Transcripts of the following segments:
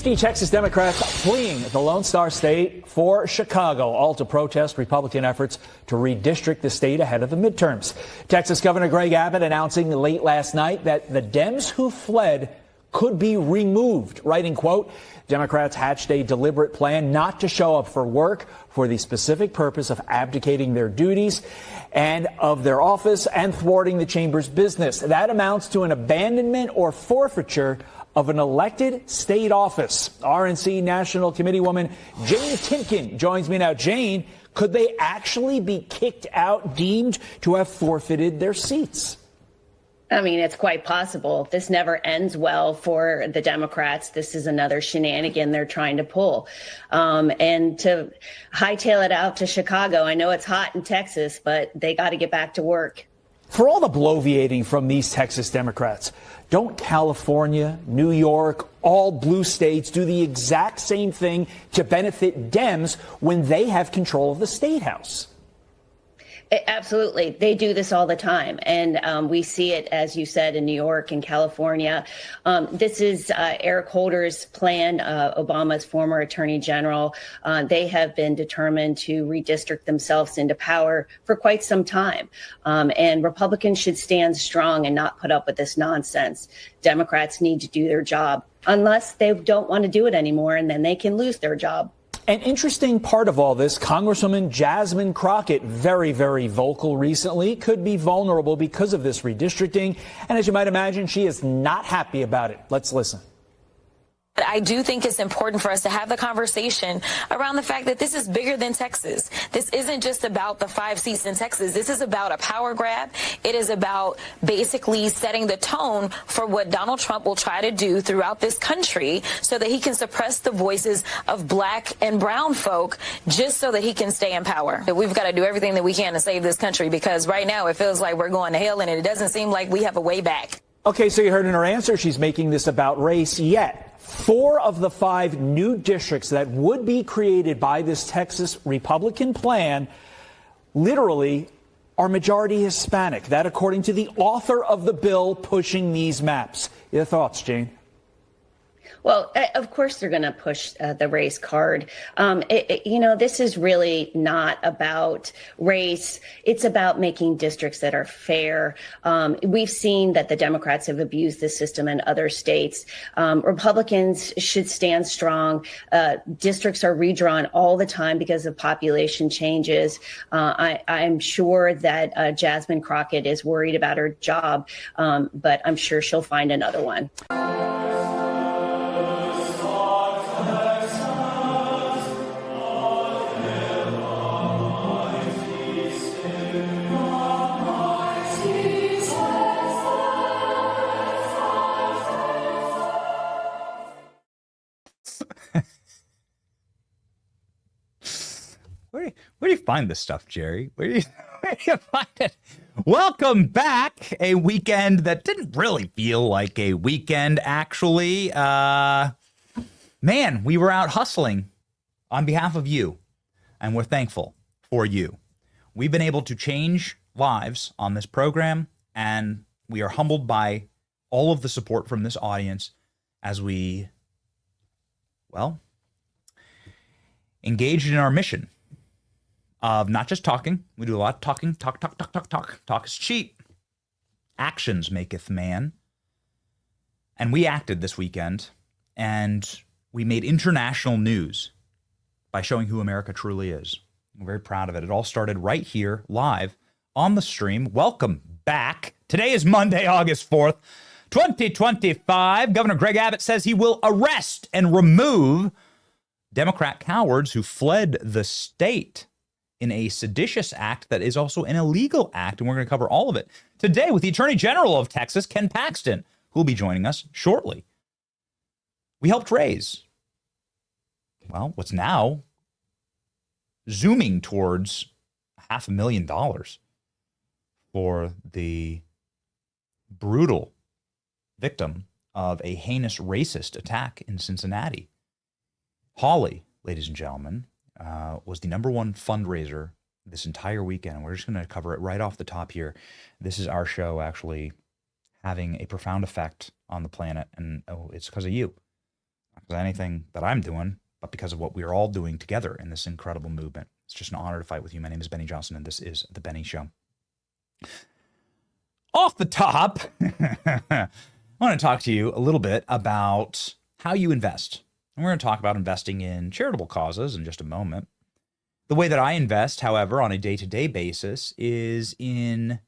50 Texas Democrats fleeing the Lone Star State for Chicago, all to protest Republican efforts to redistrict the state ahead of the midterms. Texas Governor Greg Abbott announcing late last night that the Dems who fled could be removed, writing, quote, Democrats hatched a deliberate plan not to show up for work for the specific purpose of abdicating their duties and of their office and thwarting the chamber's business. That amounts to an abandonment or forfeiture of an elected state office. RNC National Committee woman Jane Timken joins me now. Jane, could they actually be kicked out, deemed to have forfeited their seats? I mean, it's quite possible. This never ends well for the Democrats. This is another shenanigan they're trying to pull. And to hightail it out to Chicago, I know it's hot in Texas, but they got to get back to work. For all the bloviating from these Texas Democrats, don't California, New York, all blue states do the exact same thing to benefit Dems when they have control of the state house? Absolutely. They do this all the time. And we see it, as you said, in New York and California. This is Eric Holder's plan, Obama's former attorney general. They have been determined to redistrict themselves into power for quite some time. And Republicans should stand strong and not put up with this nonsense. Democrats need to do their job unless they don't want to do it anymore, and then they can lose their job. An interesting part of all this, Congresswoman Jasmine Crockett, very, very vocal recently, could be vulnerable because of this redistricting. And as you might imagine, she is not happy about it. Let's listen. I do think it's important for us to have the conversation around the fact that this is bigger than Texas. This isn't just about the 5 seats in Texas. This is about a power grab. It is about basically setting the tone for what Donald Trump will try to do throughout this country so that he can suppress the voices of black and brown folk just so that he can stay in power. We've got to do everything that we can to save this country, because right now it feels like we're going to hell and it doesn't seem like we have a way back. Okay, so you heard in her answer, she's making this about race, yet 4 of the 5 new districts that would be created by this Texas Republican plan literally are majority Hispanic. That according to the author of the bill pushing these maps. Your thoughts, Jane? Well, of course they're going to push the race card. This is really not about race. It's about making districts that are fair. We've seen that the Democrats have abused this system in other states. Republicans should stand strong. Districts are redrawn all the time because of population changes. I'm sure that Jasmine Crockett is worried about her job, but I'm sure she'll find another one. Where do you find this stuff, Jerry? Where do you find it? Welcome back. A weekend that didn't really feel like a weekend, actually. Man, we were out hustling on behalf of you, and we're thankful for you. We've been able to change lives on this program, and we are humbled by all of the support from this audience as we, well, engaged in our mission of not just talking. We do a lot of talking. Talk. Talk is cheap. Actions maketh man. And we acted this weekend, and we made international news by showing who America truly is. We're very proud of it. It all started right here, live, on the stream. Welcome back. Today is Monday, August 4th, 2025. Governor Greg Abbott says he will arrest and remove Democrat cowards who fled the state in a seditious act that is also an illegal act, and we're going to cover all of it today with the Attorney General of Texas, Ken Paxton, who will be joining us shortly. We helped raise, well, what's now zooming towards $500,000 for the brutal victim of a heinous racist attack in Cincinnati. Holly, ladies and gentlemen, was the #1 fundraiser this entire weekend. We're just going to cover it right off the top here. This is our show actually having a profound effect on the planet, and it's because of you. because of anything that I'm doing, but because of what we are all doing together in this incredible movement. It's just an honor to fight with you. My name is Benny Johnson, and this is The Benny Show. Off the top, I want to talk to you a little bit about how you invest. And we're going to talk about investing in charitable causes in just a moment. The way that I invest, however, on a day-to-day basis is in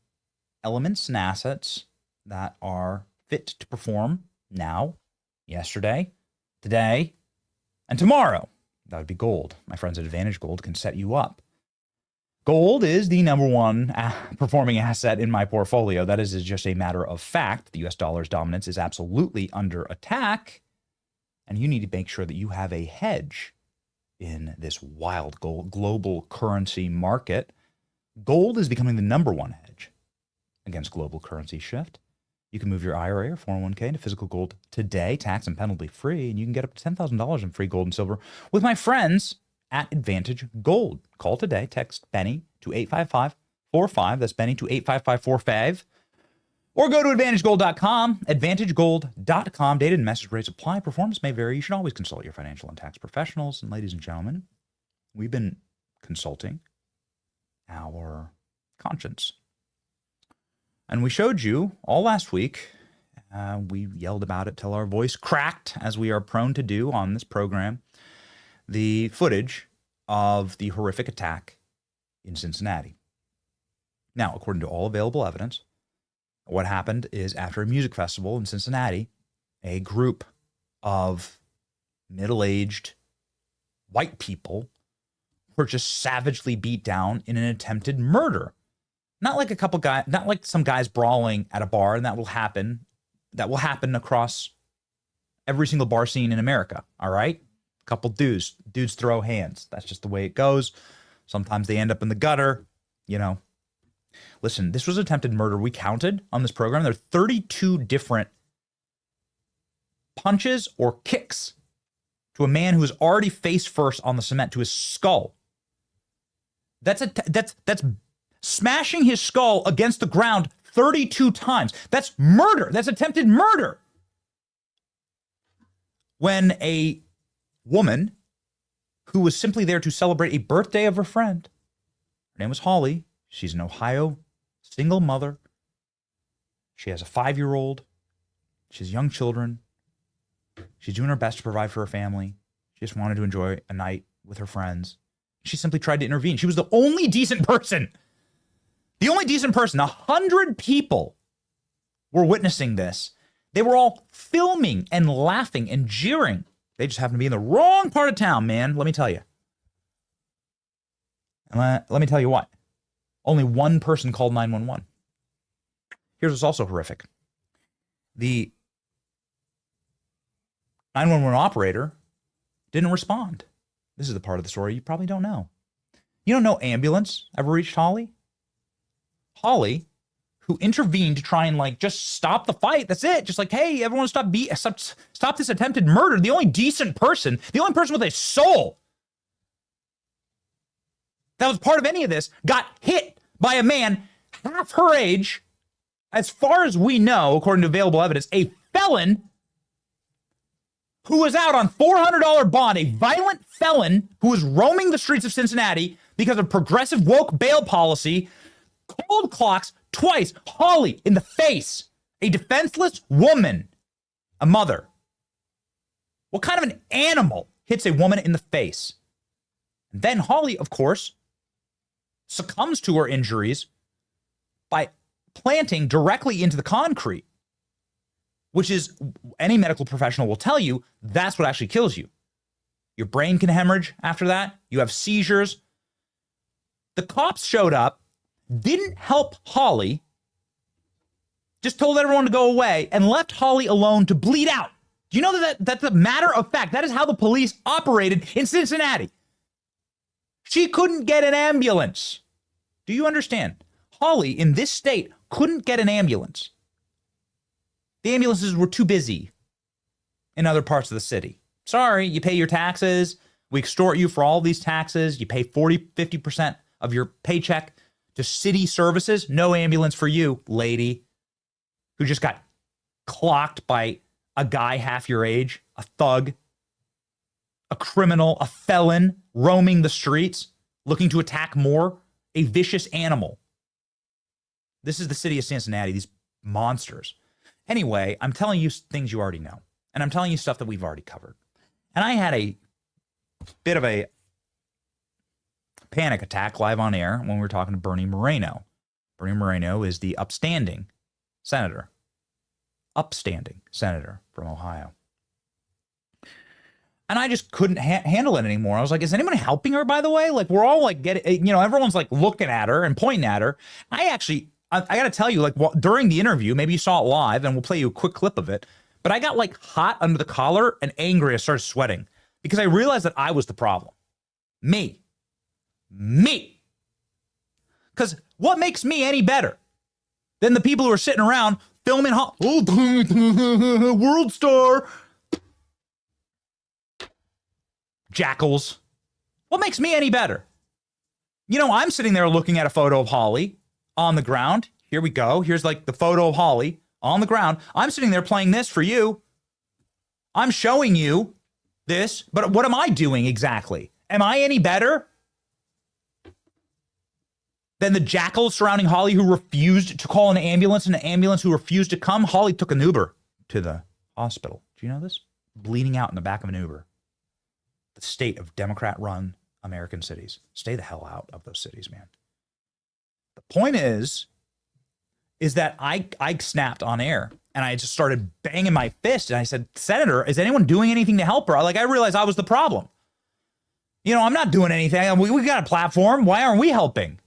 elements and assets that are fit to perform now, yesterday, today, and tomorrow. That would be gold. My friends at Advantage Gold can set you up. Gold is the number one performing asset in my portfolio. That is just a matter of fact. The US dollar's dominance is absolutely under attack, and you need to make sure that you have a hedge in this wild global currency market. Gold is becoming the number one hedge against global currency shift. You can move your IRA or 401k into physical gold today, tax and penalty free, and you can get up to $10,000 in free gold and silver with my friends at Advantage Gold. Call today, text Benny to 85545. That's Benny to 85545. Or go to AdvantageGold.com, AdvantageGold.com. Data and message rates apply. Performance may vary. You should always consult your financial and tax professionals. And ladies and gentlemen, we've been consulting our conscience. And we showed you all last week, we yelled about it till our voice cracked, as we are prone to do on this program, the footage of the horrific attack in Cincinnati. Now, according to all available evidence, what happened is after a music festival in Cincinnati, a group of middle-aged white people were just savagely beat down in an attempted murder. Not like not like some guys brawling at a bar, and that will happen across every single bar scene in America, all right? A couple dudes throw hands. That's just the way it goes. Sometimes they end up in the gutter, you know. Listen, this was attempted murder. We counted on this program. There are 32 different punches or kicks to a man who is already face first on the cement to his skull. That's smashing his skull against the ground 32 times. That's murder. That's attempted murder. When a woman who was simply there to celebrate a birthday of her friend, her name was Holly. She's an Ohio single mother. She has a 5-year-old. She has young children. She's doing her best to provide for her family. She just wanted to enjoy a night with her friends. She simply tried to intervene. She was the only decent person. The only decent person. 100 people were witnessing this. They were all filming and laughing and jeering. They just happened to be in the wrong part of town, man. Let me tell you. Let me tell you what. Only one person called 911. Here's what's also horrific. The 911 operator didn't respond. This is the part of the story you probably don't know. You don't know ambulance ever reached Holly? Holly, who intervened to try and just stop the fight. That's it. Just hey, everyone stop this attempted murder. The only decent person, the only person with a soul that was part of any of this got hit by a man half her age, as far as we know, according to available evidence, a felon who was out on $400 bond, a violent felon who was roaming the streets of Cincinnati because of progressive woke bail policy, cold clocks twice Holly in the face, a defenseless woman, a mother. What kind of an animal hits a woman in the face? And then Holly, of course, succumbs to her injuries by planting directly into the concrete, which is, any medical professional will tell you, that's what actually kills you. Your brain can hemorrhage after that. You have seizures. The cops showed up, didn't help Holly, just told everyone to go away and left Holly alone to bleed out. Do you know that's a matter of fact? That is how the police operated in Cincinnati. She couldn't get an ambulance. Do you understand? Holly, in this state, couldn't get an ambulance. The ambulances were too busy in other parts of the city. Sorry, you pay your taxes. We extort you for all these taxes. You pay 50% of your paycheck to city services. No ambulance for you, lady, who just got clocked by a guy half your age, a thug a criminal, a felon roaming the streets, looking to attack more, a vicious animal. This is the city of Cincinnati, these monsters. Anyway, I'm telling you things you already know, and I'm telling you stuff that we've already covered. And I had a bit of a panic attack live on air when we were talking to Bernie Moreno. Bernie Moreno is the upstanding senator from Ohio. And I just couldn't handle it anymore. I was like, is anyone helping her, by the way? Like, we're all like everyone's like looking at her and pointing at her. I got to tell you, like, during the interview, maybe you saw it live and we'll play you a quick clip of it, but I got like hot under the collar and angry. I started sweating because I realized that I was the problem. Me. Because what makes me any better than the people who are sitting around filming world star jackals? What makes me any better? I'm sitting there looking at a photo of Holly on the ground. Here we go. Here's like the photo of Holly on the ground. I'm sitting there playing this for you. I'm showing you this, but what am I doing exactly? Am I any better than the jackals surrounding Holly who refused to call an ambulance and an ambulance who refused to come? Holly took an Uber to the hospital. Do you know this? Bleeding out in the back of an Uber. The state of Democrat-run American cities. Stay the hell out of those cities, man. The point is that I snapped on air and I just started banging my fist and I said, Senator, is anyone doing anything to help her? Like, I realized I was the problem. I'm not doing anything. We got a platform. Why aren't we helping?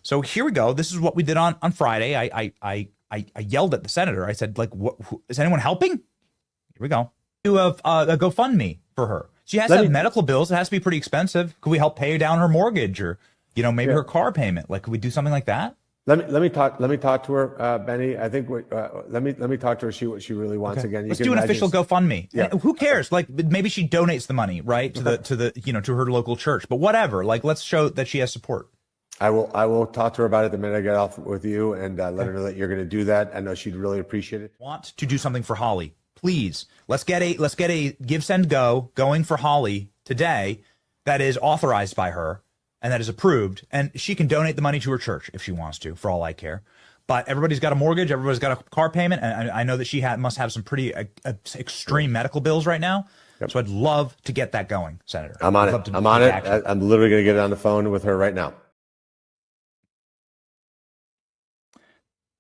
So here we go. This is what we did on Friday. I yelled at the senator. I said, like, is anyone helping? Here we go. Do a GoFundMe for her. She has to have medical bills. It has to be pretty expensive. Could we help pay down her mortgage or, maybe her car payment? Like, could we do something like that? Let me talk to her, Benny. I think let me talk to her. See what she really wants. Okay. Again, let's do an official GoFundMe. Yeah. And who cares? Like, maybe she donates the money, right, to to her local church. But whatever. Like, let's show that she has support. I will talk to her about it the minute I get off with you and let her know that you're going to do that. I know she'd really appreciate it. Want to do something for Holly? Please, let's get a Give Send Go going for Holly today that is authorized by her and that is approved, and she can donate the money to her church if she wants to, for all I care. But everybody's got a mortgage, everybody's got a car payment, and I know that she must have some pretty extreme medical bills right now. Yep. So I'd love to get that going, Senator. I'm on it. I'm on it. I'm literally going to get on the phone with her right now.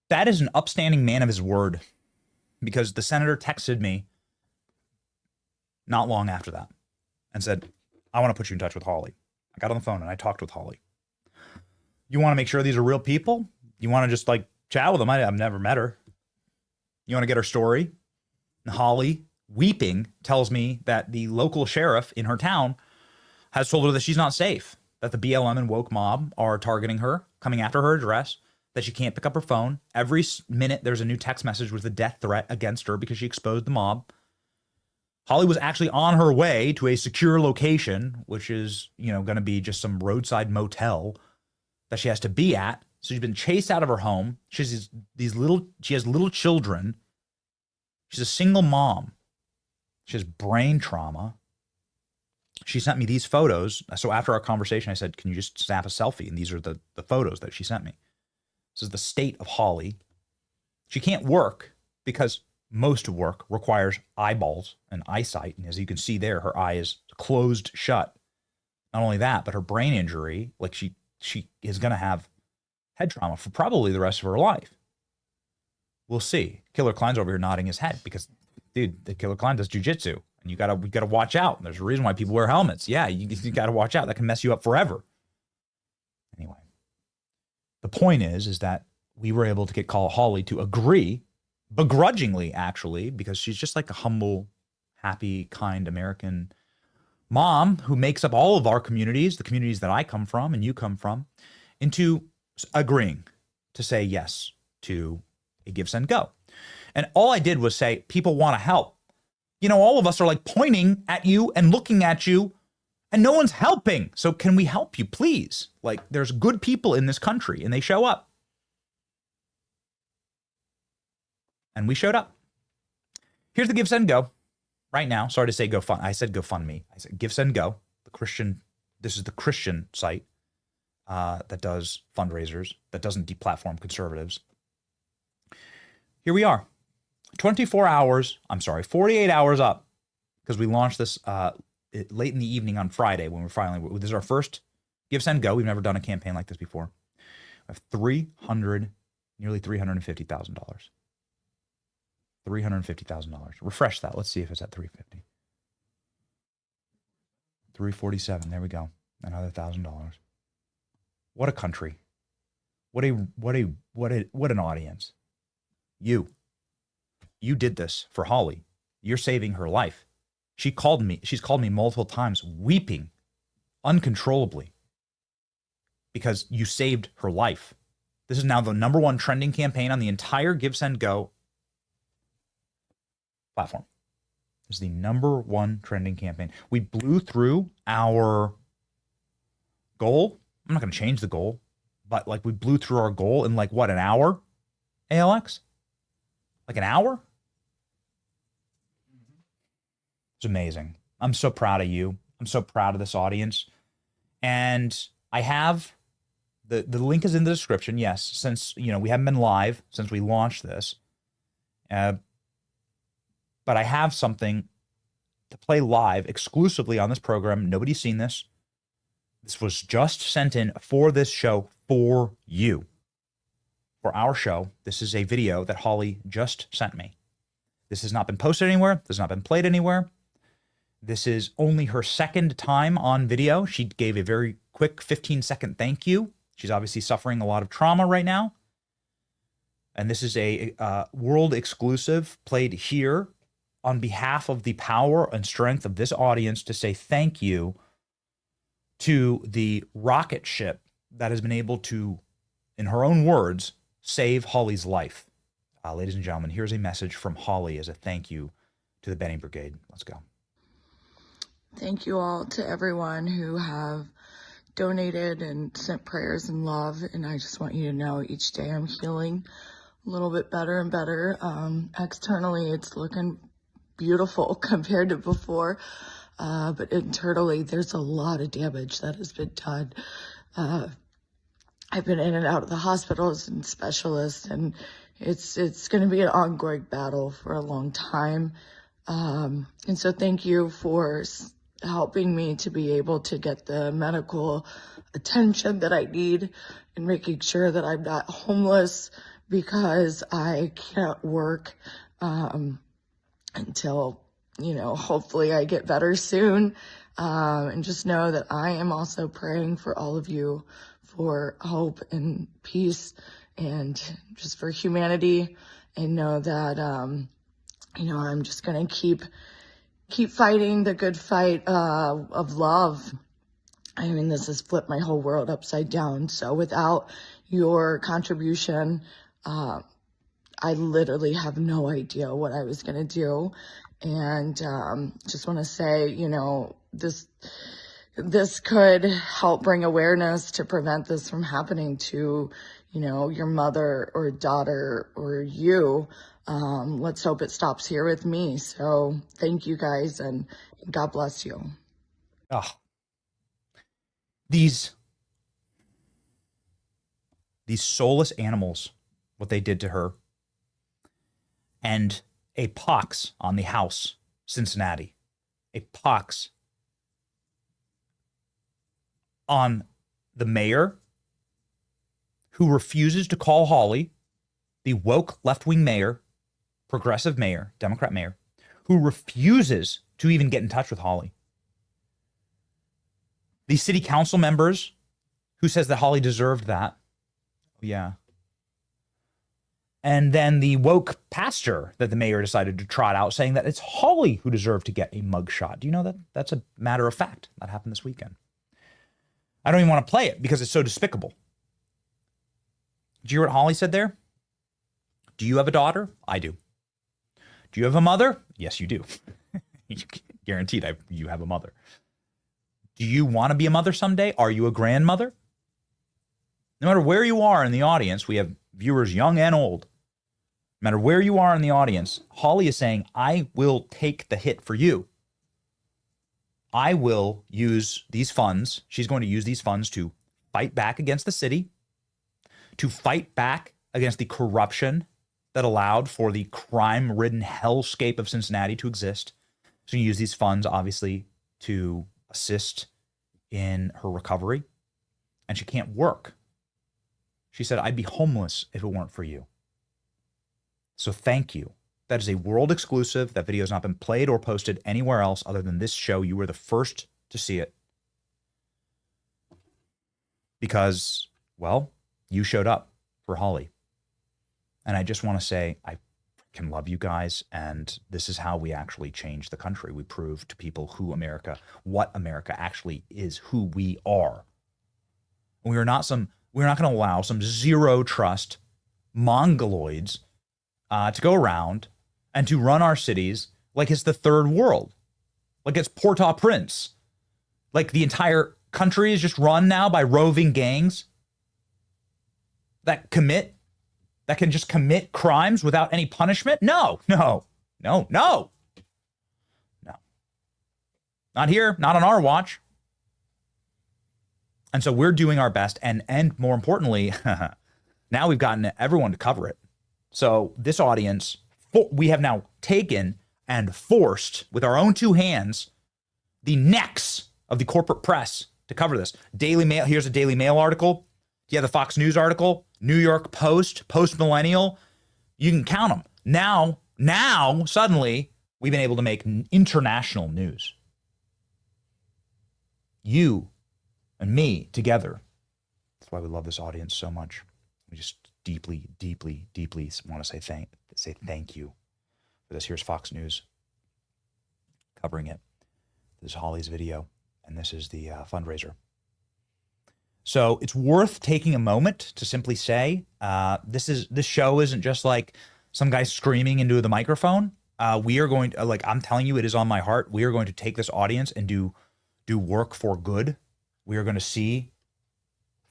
That is an upstanding man of his word, because the senator texted me not long after that and said, I want to put you in touch with Holly. I got on the phone and I talked with Holly. You want to make sure these are real people? You want to just like chat with them? I've never met her. You want to get her story? And Holly, weeping, tells me that the local sheriff in her town has told her that she's not safe, that the BLM and woke mob are targeting her, coming after her address, that she can't pick up her phone. Every minute there's a new text message with a death threat against her because she exposed the mob. Holly was actually on her way to a secure location, which is, going to be just some roadside motel that she has to be at. So she's been chased out of her home. She has little children. She's a single mom. She has brain trauma. She sent me these photos. So after our conversation, I said, can you just snap a selfie? And these are the photos that she sent me. This is the state of Holly. She can't work because most work requires eyeballs and eyesight. And as you can see there, her eye is closed shut. Not only that, but her brain injury, like she is going to have head trauma for probably the rest of her life. We'll see. Killer Klein's over here nodding his head because, dude, the Killer Klein does jujitsu, and we gotta watch out. There's a reason why people wear helmets. Yeah, you gotta watch out. That can mess you up forever. Anyway, the point is that we were able to get Kalah Holly to agree, begrudgingly, actually, because she's just like a humble, happy, kind American mom who makes up all of our communities, the communities that I come from and you come from, into agreeing to say yes to a Give, Send, Go. And all I did was say, people want to help. All of us are like pointing at you and looking at you and no one's helping. So can we help you, please? Like, there's good people in this country and they show up. And we showed up. Here's the Give, Send, Go right now, sorry to say GoFund. I said GoFundMe. I said Give, Send, Go. This is the Christian site that does fundraisers, that doesn't deplatform conservatives. Here we are, 48 hours up, because we launched this late in the evening on Friday when we're filing. This is our first Give, Send, Go. We've never done a campaign like this before. We have nearly $350,000. $350,000. Refresh that. Let's see if it's at 350. 347. There we go. Another $1,000. What a country. What an audience. You did this for Holly. You're saving her life. She's called me multiple times, weeping uncontrollably, because you saved her life. This is now the #1 trending campaign on the entire Give, Send, Go platform. This is the #1 trending campaign. We blew through our goal. I'm not going to change the goal, but like we blew through our goal in like what, an hour? ALX? Like an hour? It's amazing. I'm so proud of you. I'm so proud of this audience. And I have the link is in the description. Yes, since we haven't been live since we launched this. But I have something to play live exclusively on this program. Nobody's seen this. This was just sent in for this show for you. For our show, this is a video that Holly just sent me. This has not been posted anywhere. This has not been played anywhere. This is only her second time on video. She gave a very quick 15-second thank you. She's obviously suffering a lot of trauma right now. And this is a world exclusive played here on behalf of the power and strength of this audience to say thank you to the rocket ship that has been able to, in her own words, save Holly's life. Ladies and gentlemen, here's a message from Holly as a thank you to the Benny Brigade. Let's go. Thank you all to everyone who have donated and sent prayers and love. And I just want you to know each day I'm healing a little bit better and better. Externally, it's looking beautiful compared to before. But internally, there's a lot of damage that has been done. I've been in and out of the hospitals and specialists, and it's going to be an ongoing battle for a long time. And so thank you for helping me to be able to get the medical attention that I need and making sure that I'm not homeless, because I can't work until, hopefully I get better soon. And just know that I am also praying for all of you for hope and peace and just for humanity, and know that, I'm just going to keep fighting the good fight of love. I mean, this has flipped my whole world upside down. So without your contribution, I literally have no idea what I was going to do. And just want to say, this could help bring awareness to prevent this from happening to, your mother or daughter or you. Let's hope it stops here with me. So thank you guys, and God bless you. Oh, these soulless animals, what they did to her, and a pox on the house, Cincinnati, a pox on the mayor, who refuses to call Holly, the woke left-wing mayor, progressive mayor, Democrat mayor, who refuses to even get in touch with Holly. The city council members who says that Holly deserved that. Yeah. And then the woke pastor that the mayor decided to trot out, saying that it's Holly who deserved to get a mugshot. Do you know that that's a matter of fact? That happened this weekend. I don't even want to play it because it's so despicable. Did you hear what Holly said there? Do you have a daughter? I do. Do you have a mother? Yes, you do. Guaranteed you have a mother. Do you want to be a mother someday? Are you a grandmother? No matter where you are in the audience, we have viewers young and old. No matter where you are in the audience, Holly is saying, I will take the hit for you. I will use these funds. She's going to use these funds to fight back against the city, to fight back against the corruption that allowed for the crime-ridden hellscape of Cincinnati to exist. So you use these funds, obviously, to assist in her recovery. And she can't work. She said, I'd be homeless if it weren't for you. So thank you. That is a world exclusive. That video has not been played or posted anywhere else other than this show. You were the first to see it. Because, well, you showed up for Holly. And I just want to say, I can love you guys. And this is how we actually change the country. We prove to people what America actually is, who we are. We're not going to allow some zero trust mongoloids to go around and to run our cities like it's the third world, like it's Port-au-Prince, like the entire country is just run now by roving gangs that can just commit crimes without any punishment. No. Not here, not on our watch. And so we're doing our best. And more importantly, now we've gotten everyone to cover it. So this audience, we have now taken and forced with our own two hands the necks of the corporate press to cover this. Daily Mail, here's a Daily Mail article. You have the Fox News article, New York Post, Post-Millennial. You can count them. Now, suddenly, we've been able to make international news. You and me together. That's why we love this audience so much. We just deeply, deeply, deeply want to say thank you for this. Here's Fox News covering it. This is Holly's video, and this is the fundraiser. So it's worth taking a moment to simply say, this show isn't just like some guy screaming into the microphone. We are going to, I'm telling you, it is on my heart. We are going to take this audience and do work for good. We are going to see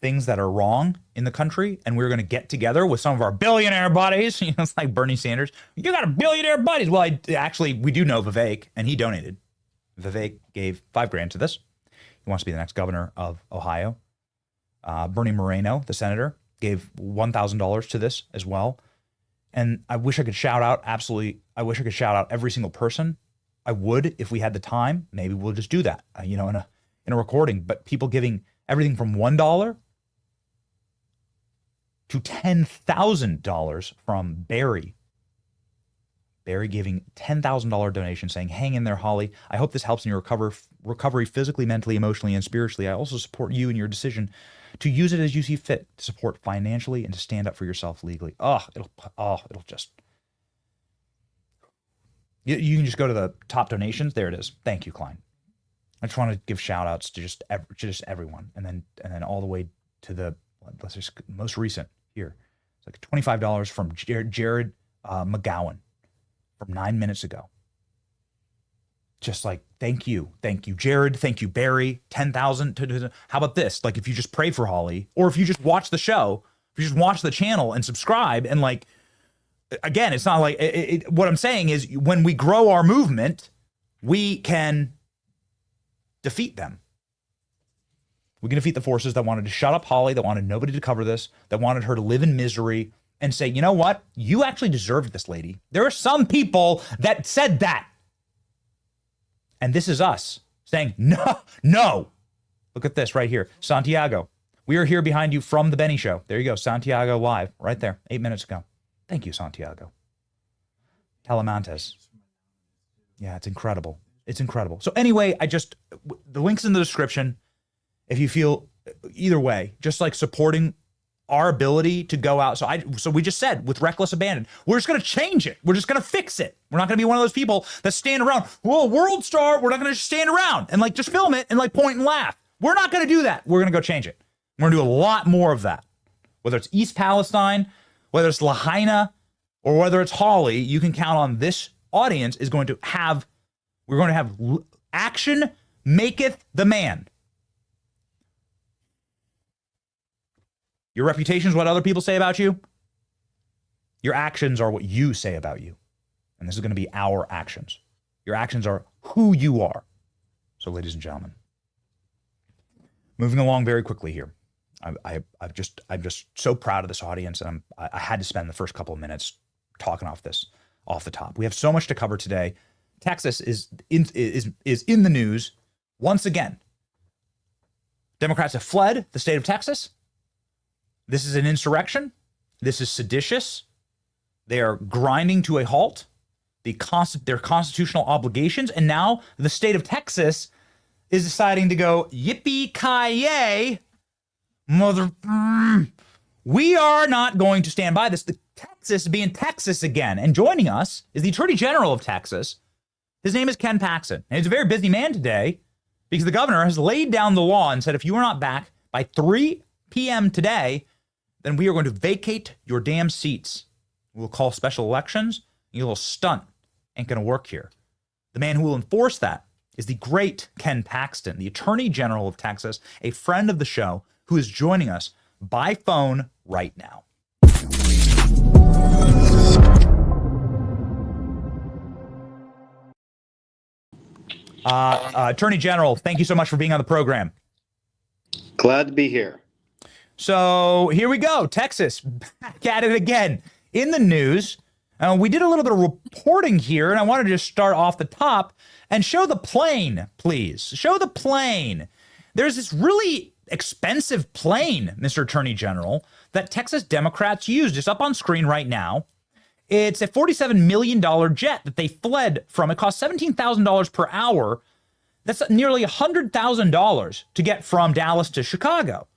things that are wrong in the country, and we're going to get together with some of our billionaire buddies. It's like Bernie Sanders. You got a billionaire buddies. Well, we do know Vivek, and he donated. Vivek gave $5,000 to this. He wants to be the next governor of Ohio. Bernie Moreno, the senator, gave $1,000 to this as well. And I wish I could shout out, I wish I could shout out every single person. I would if we had the time. Maybe we'll just do that, in a recording. But people giving everything from $1 to $10,000 from Barry. Barry giving $10,000 donation saying, hang in there, Holly. I hope this helps in your recovery physically, mentally, emotionally, and spiritually. I also support you in your decision to use it as you see fit, to support financially and to stand up for yourself legally. It'll just... You can just go to the top donations. There it is. Thank you, Klein. I just want to give shout outs to just everyone. And then all the way to the most recent here. It's like $25 from Jared McGowan from 9 minutes ago. Just like, thank you, Jared, thank you, Barry, 10,000. How about this? Like, if you just pray for Holly, or if you just watch the show, if you just watch the channel and subscribe, and again, it's not like what I'm saying is when we grow our movement, we can defeat them. We can defeat the forces that wanted to shut up Holly, that wanted nobody to cover this, that wanted her to live in misery, and say, you know what? You actually deserved this, lady. There are some people that said that. And this is us saying, no. Look at this right here. Santiago, we are here behind you from the Benny Show. There you go. Santiago live right there 8 minutes ago. Thank you, Santiago. Talamantes. Yeah, it's incredible. It's incredible. So anyway, the link's in the description. If you feel either way, just like supporting our ability to go out. So we just said with reckless abandon, we're just going to change it. We're just going to fix it. We're not going to be one of those people that stand around. Whoa, world star. We're not going to just stand around and just film it and point and laugh. We're not going to do that. We're going to go change it. We're going to do a lot more of that. Whether it's East Palestine, whether it's Lahaina, or whether it's Holly, you can count on this audience we're going to have action maketh the man. Your reputation is what other people say about you. Your actions are what you say about you. And this is going to be our actions. Your actions are who you are. So, ladies and gentlemen, moving along very quickly here. I'm just so proud of this audience, and I had to spend the first couple of minutes talking off the top. We have so much to cover today. Texas is in the news once again. Democrats have fled the state of Texas. This is an insurrection. This is seditious. They are grinding to a halt their constitutional obligations, and now the state of Texas is deciding to go yippee-ki-yay, we are not going to stand by this. The Texas being Texas again, and joining us is the Attorney General of Texas. His name is Ken Paxton, and he's a very busy man today because the governor has laid down the law and said if you are not back by 3 p.m. today, then we are going to vacate your damn seats. We'll call special elections. Your little stunt ain't going to work here. The man who will enforce that is the great Ken Paxton, the Attorney General of Texas, a friend of the show who is joining us by phone right now. Attorney General, thank you so much for being on the program. Glad to be here. So here we go. Texas back at it again in the news. We did a little bit of reporting here, and I wanted to just start off the top and show the plane, please. Show the plane. There's this really expensive plane, Mr. Attorney General, that Texas Democrats used. It's up on screen right now. It's a $47 million jet that they fled from. It cost $17,000 per hour. That's nearly $100,000 to get from Dallas to Chicago.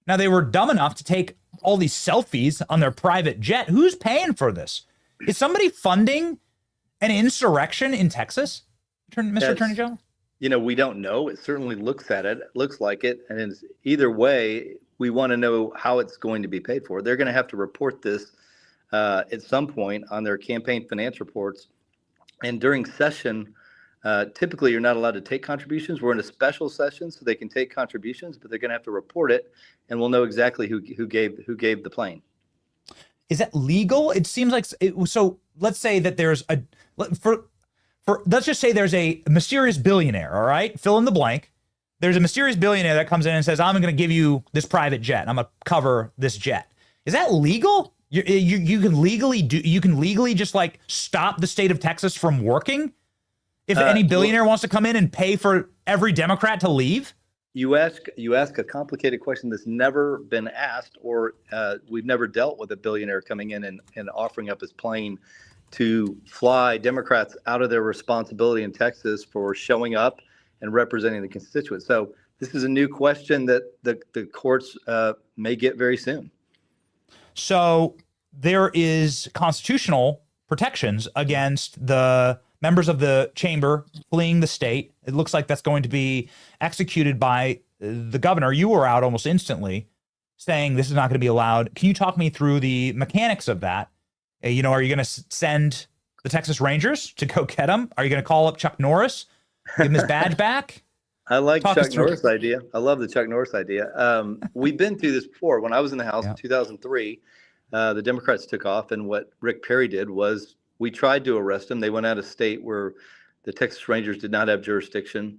Now, they were dumb enough to take all these selfies on their private jet. Who's paying for this? Is somebody funding an insurrection in Texas, Mr. Attorney General? You know, we don't know. It certainly looks like it. And either way, we want to know how it's going to be paid for. They're going to have to report this at some point on their campaign finance reports. And during session, typically you're not allowed to take contributions. We're in a special session, so they can take contributions, but they're going to have to report it, and we'll know exactly who gave the plane. Is that legal? It seems like so. Let's say that there's let's just say there's a mysterious billionaire. All right, fill in the blank. There's a mysterious billionaire that comes in and says, "I'm going to give you this private jet. I'm going to cover this jet." Is that legal? You can legally just like stop the state of Texas from working if any billionaire wants to come in and pay for every Democrat to leave? You ask a complicated question that's never been asked, or we've never dealt with a billionaire coming in and offering up his plane to fly Democrats out of their responsibility in Texas for showing up and representing the constituents. So this is a new question that the courts may get very soon. So there is constitutional protections against the members of the chamber fleeing the state. It looks like that's going to be executed by the governor. You were out almost instantly saying this is not going to be allowed. Can you talk me through the mechanics of that? Are you going to send the Texas Rangers to go get him? Are you going to call up Chuck Norris, give him his badge back? I like Chuck Norris idea. I love the Chuck Norris idea. We've been through this before. When I was in the House in 2003, the Democrats took off, and what Rick Perry did was we tried to arrest him. They went out of state where the Texas Rangers did not have jurisdiction,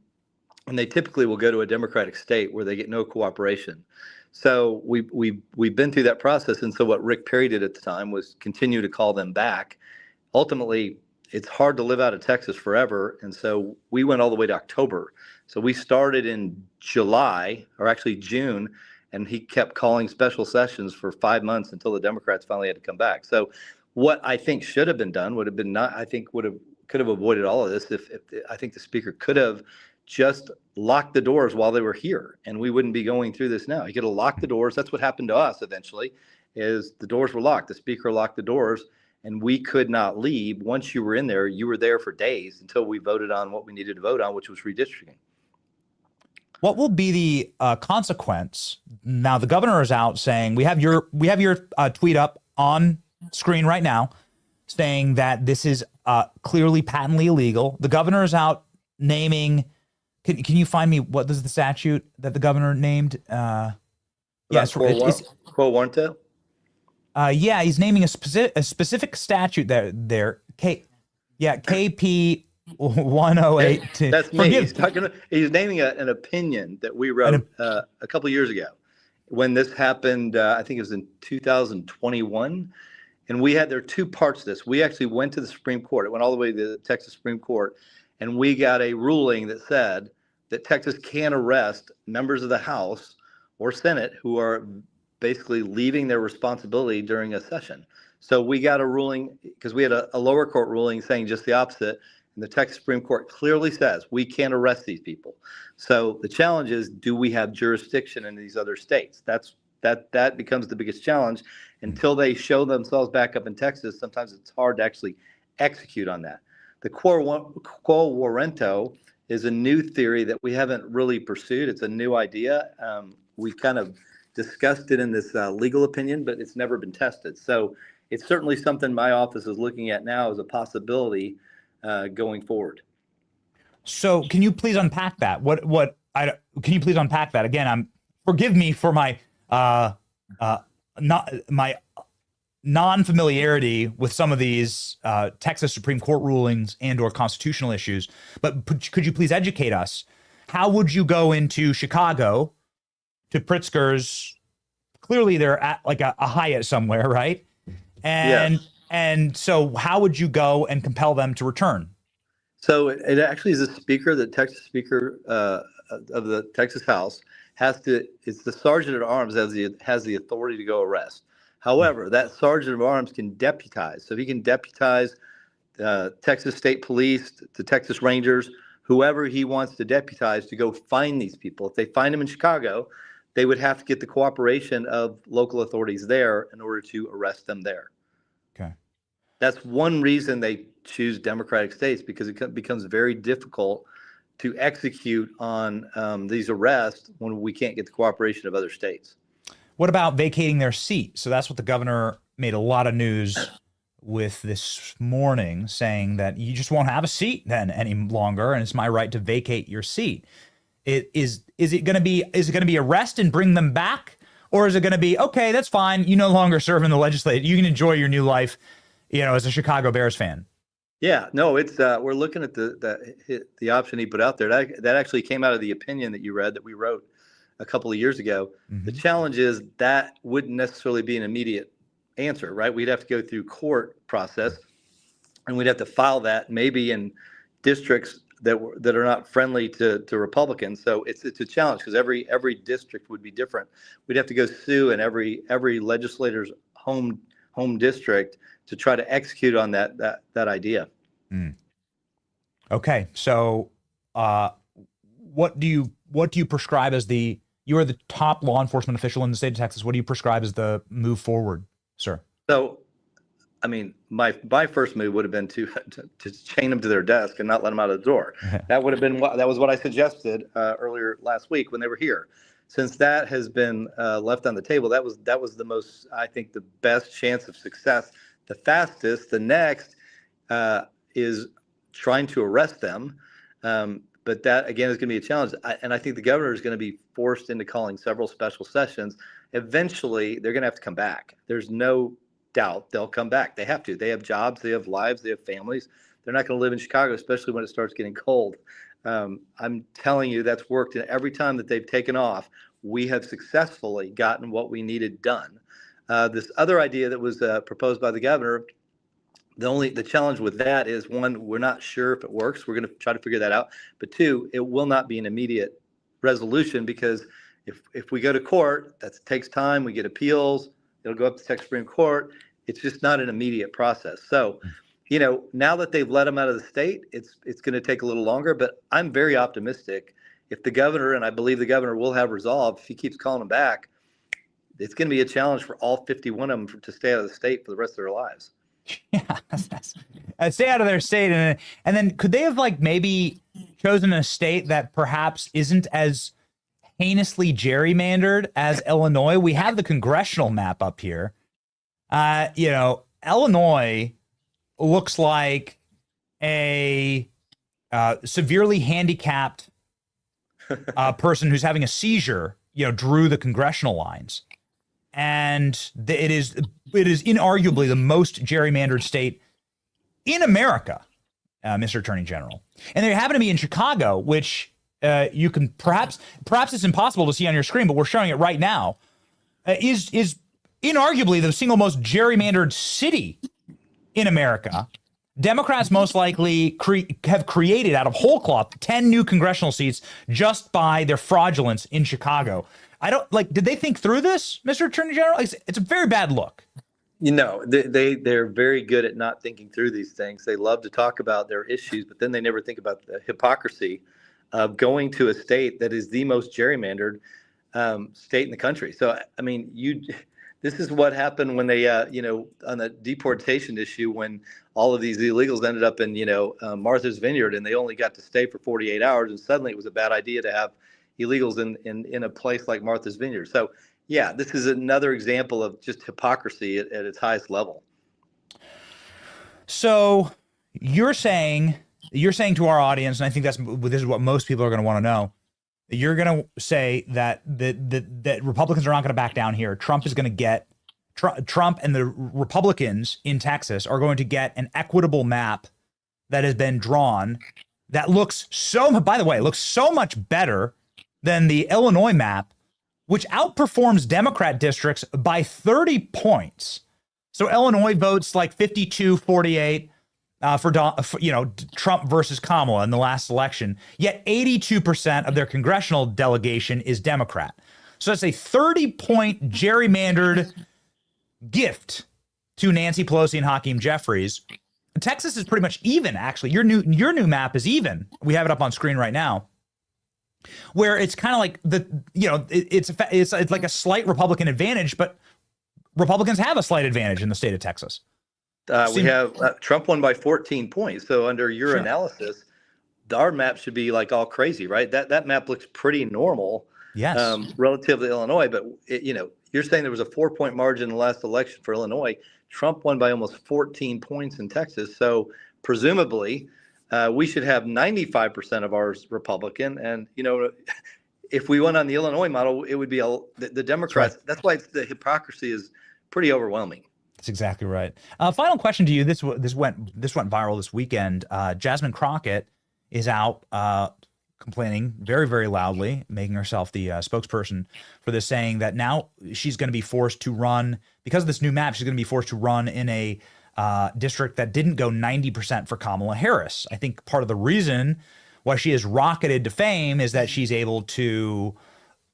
and they typically will go to a Democratic state where they get no cooperation. So we've been through that process, and so what Rick Perry did at the time was continue to call them back. Ultimately, it's hard to live out of Texas forever, and so we went all the way to October. So we started in July, or actually June, and he kept calling special sessions for 5 months until the Democrats finally had to come back. So what I think should have been done could have avoided all of this if I think the speaker could have just locked the doors while they were here, and we wouldn't be going through this now. He could have locked the doors. That's what happened to us eventually, is the doors were locked. The speaker locked the doors, and we could not leave. Once you were in there, you were there for days until we voted on what we needed to vote on, which was redistricting. What will be the consequence? Now the governor is out saying we have your tweet up on screen right now, saying that this is clearly patently illegal. The governor is out naming. Can you find me what is the statute that the governor named? Quo warranto. Yeah, he's naming a specific statute there. KP 108. That's me. He's naming an opinion that we wrote a couple years ago when this happened. I think it was in 2021. And there are two parts to this. We actually went to the Supreme Court. It went all the way to the Texas Supreme Court. And we got a ruling that said that Texas can arrest members of the House or Senate who are basically leaving their responsibility during a session. So we got a ruling because we had a lower court ruling saying just the opposite. And the Texas Supreme Court clearly says we can't arrest these people. So the challenge is, do we have jurisdiction in these other states? That becomes the biggest challenge. Until they show themselves back up in Texas, sometimes it's hard to actually execute on that. The quo warranto is a new theory that we haven't really pursued. It's a new idea. We've kind of discussed it in this legal opinion, but it's never been tested. So it's certainly something my office is looking at now as a possibility going forward. So can you please unpack that? Can you please unpack that again? Forgive me for my non-familiarity with some of these Texas Supreme Court rulings and/or constitutional issues, but could you please educate us? How would you go into Chicago to Pritzker's? Clearly, they're at like a Hyatt somewhere, right? And yes. And so, how would you go and compel them to return? So it actually is a speaker. The Texas Speaker of the Texas House it's the Sergeant at Arms has the authority to go arrest. However, that Sergeant at Arms can deputize. So he can deputize Texas State Police, the Texas Rangers, whoever he wants to deputize to go find these people. If they find them in Chicago, they would have to get the cooperation of local authorities there in order to arrest them there. Okay. That's one reason they choose Democratic states, because it becomes very difficult to execute on these arrests when we can't get the cooperation of other states. What about vacating their seat? So that's what the governor made a lot of news with this morning, saying that you just won't have a seat then any longer, and it's my right to vacate your seat. Is it going to be arrest and bring them back, or is it going to be, okay, that's fine, you no longer serve in the legislature, you can enjoy your new life, as a Chicago Bears fan? Yeah, no, it's we're looking at the option he put out there. That actually came out of the opinion that you read that we wrote a couple of years ago. Mm-hmm. The challenge is that wouldn't necessarily be an immediate answer, right? We'd have to go through court process, and we'd have to file that maybe in districts that are not friendly to Republicans. So it's a challenge because every district would be different. We'd have to go sue in every legislator's home district to try to execute on that idea. Mm. Okay, so what do you prescribe as you are the top law enforcement official in the state of Texas. What do you prescribe as the move forward, sir? So, I mean, my first move would have been to chain them to their desk and not let them out of the door. That was what I suggested earlier last week when they were here. Since that has been left on the table, that was the most, I think, the best chance of success. The fastest. The next is trying to arrest them. But that, again, is going to be a challenge. And I think the governor is going to be forced into calling several special sessions. Eventually, they're going to have to come back. There's no doubt they'll come back. They have to. They have jobs. They have lives. They have families. They're not going to live in Chicago, especially when it starts getting cold. I'm telling you, that's worked. And every time that they've taken off, we have successfully gotten what we needed done. This other idea that was proposed by the governor, the challenge with that is, one, we're not sure if it works. We're going to try to figure that out. But two, it will not be an immediate resolution, because if we go to court, that takes time. We get appeals. It'll go up to Texas Supreme Court. It's just not an immediate process. So, now that they've let them out of the state, it's going to take a little longer. But I'm very optimistic. If the governor, and I believe the governor will have resolve, if he keeps calling them back, it's going to be a challenge for all 51 of them to stay out of the state for the rest of their lives. Yeah, stay out of their state, and then could they have maybe chosen a state that perhaps isn't as heinously gerrymandered as Illinois? We have the congressional map up here. Illinois looks like a severely handicapped person who's having a seizure. Drew the congressional lines. it is inarguably the most gerrymandered state in America, Mr. Attorney General. And they happen to be in Chicago, which you can perhaps it's impossible to see on your screen, but we're showing it right now, is inarguably the single most gerrymandered city in America. Democrats most likely have created out of whole cloth 10 new congressional seats just by their fraudulence in Chicago. Did they think through this, Mr. Attorney General? It's a very bad look. They're very good at not thinking through these things. They love to talk about their issues, but then they never think about the hypocrisy of going to a state that is the most gerrymandered state in the country. So, I mean, this is what happened when they, on the deportation issue, when all of these illegals ended up in, Martha's Vineyard, and they only got to stay for 48 hours, and suddenly it was a bad idea to have illegals in a place like Martha's Vineyard. So, yeah, this is another example of just hypocrisy at its highest level. So you're saying to our audience, and I think this is what most people are going to want to know. You're going to say that Republicans are not going to back down here. Trump is going to get Trump and the Republicans in Texas are going to get an equitable map that has been drawn that looks so much better than the Illinois map, which outperforms Democrat districts by 30 points. So Illinois votes like 52-48 for Trump versus Kamala in the last election, yet 82% of their congressional delegation is Democrat. So that's a 30-point gerrymandered gift to Nancy Pelosi and Hakeem Jeffries. Texas is pretty much even, actually. Your new map is even. We have it up on screen right now, where it's kind of like it's like a slight Republican advantage, but Republicans have a slight advantage in the state of Texas. We have Trump won by 14 points. So under your analysis, our map should be like all crazy, right? That map looks pretty normal, yes, relative to Illinois. But you're saying there was a 4-point margin in the last election for Illinois. Trump won by almost 14 points in Texas. So presumably, we should have 95% of ours Republican. And if we went on the Illinois model, it would be the Democrats. That's why the hypocrisy is pretty overwhelming. That's exactly right. Final question to you. This went viral this weekend. Jasmine Crockett is out complaining very, very loudly, making herself the spokesperson for this, saying that now she's going to be forced to run, because of this new map, she's going to be forced to run in a district that didn't go 90% for Kamala Harris. I think part of the reason why she has rocketed to fame is that she's able to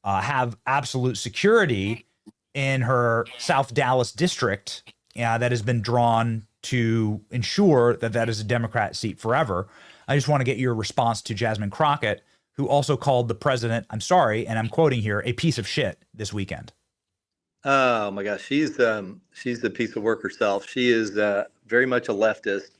have absolute security in her South Dallas district that has been drawn to ensure that is a Democrat seat forever. I just want to get your response to Jasmine Crockett, who also called the president, I'm sorry, and I'm quoting here, a piece of shit this weekend. Oh my gosh, she's the piece of work herself. She is very much a leftist,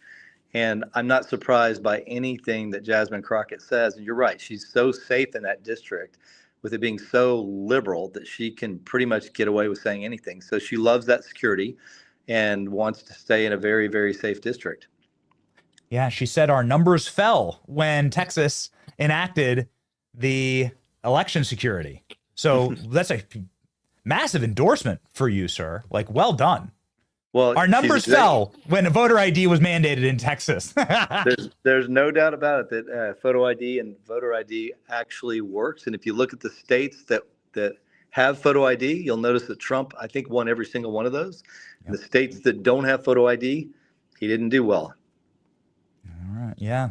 and I'm not surprised by anything that Jasmine Crockett says. And you're right, she's so safe in that district, with it being so liberal, that she can pretty much get away with saying anything. So she loves that security and wants to stay in a very, very safe district. Yeah, she said our numbers fell when Texas enacted the election security. So that's a massive endorsement for you, sir. Like, well done. Well, our numbers fell when a voter ID was mandated in Texas. there's no doubt about it that photo ID and voter ID actually works. And if you look at the states that have photo ID, you'll notice that Trump, I think, won every single one of those. Yep. The states that don't have photo ID, he didn't do well. All right. Yeah.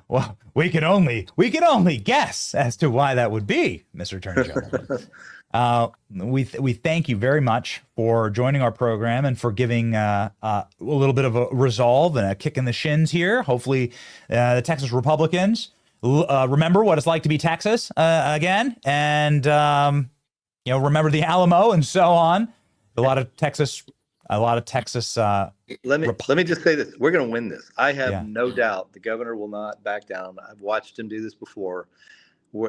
Well, we can only guess as to why that would be, Mr. Attorney General. We thank you very much for joining our program and for giving a little bit of a resolve and a kick in the shins here. Hopefully, the Texas Republicans remember what it's like to be Texas again, and remember the Alamo and so on. A lot of Texas. Let me just say this: we're going to win this. I have no doubt the governor will not back down. I've watched him do this before.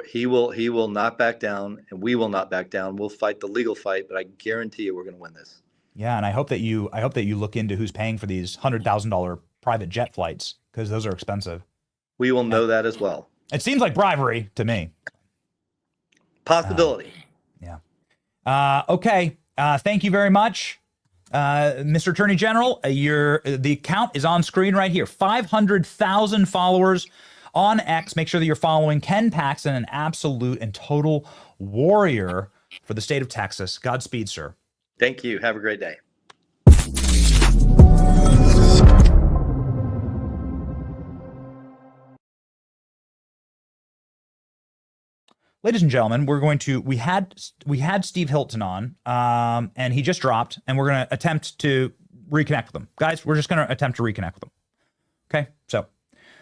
He will not back down, and we will not back down. We'll fight the legal fight, but I guarantee you we're going to win this. Yeah, and I hope that you look into who's paying for these $100,000 private jet flights, because those are expensive. We will know that as well. It seems like bribery to me. Possibility. Okay. Thank you very much, Mr. Attorney General. The count is on screen right here. 500,000 followers on X. Make sure that you're following Ken Paxton, an absolute and total warrior for the state of Texas. Godspeed, sir. Thank you. Have a great day. Ladies and gentlemen, we had Steve Hilton on, and he just dropped, and we're going to attempt to reconnect with him. Guys, we're just going to attempt to reconnect with him. Okay, so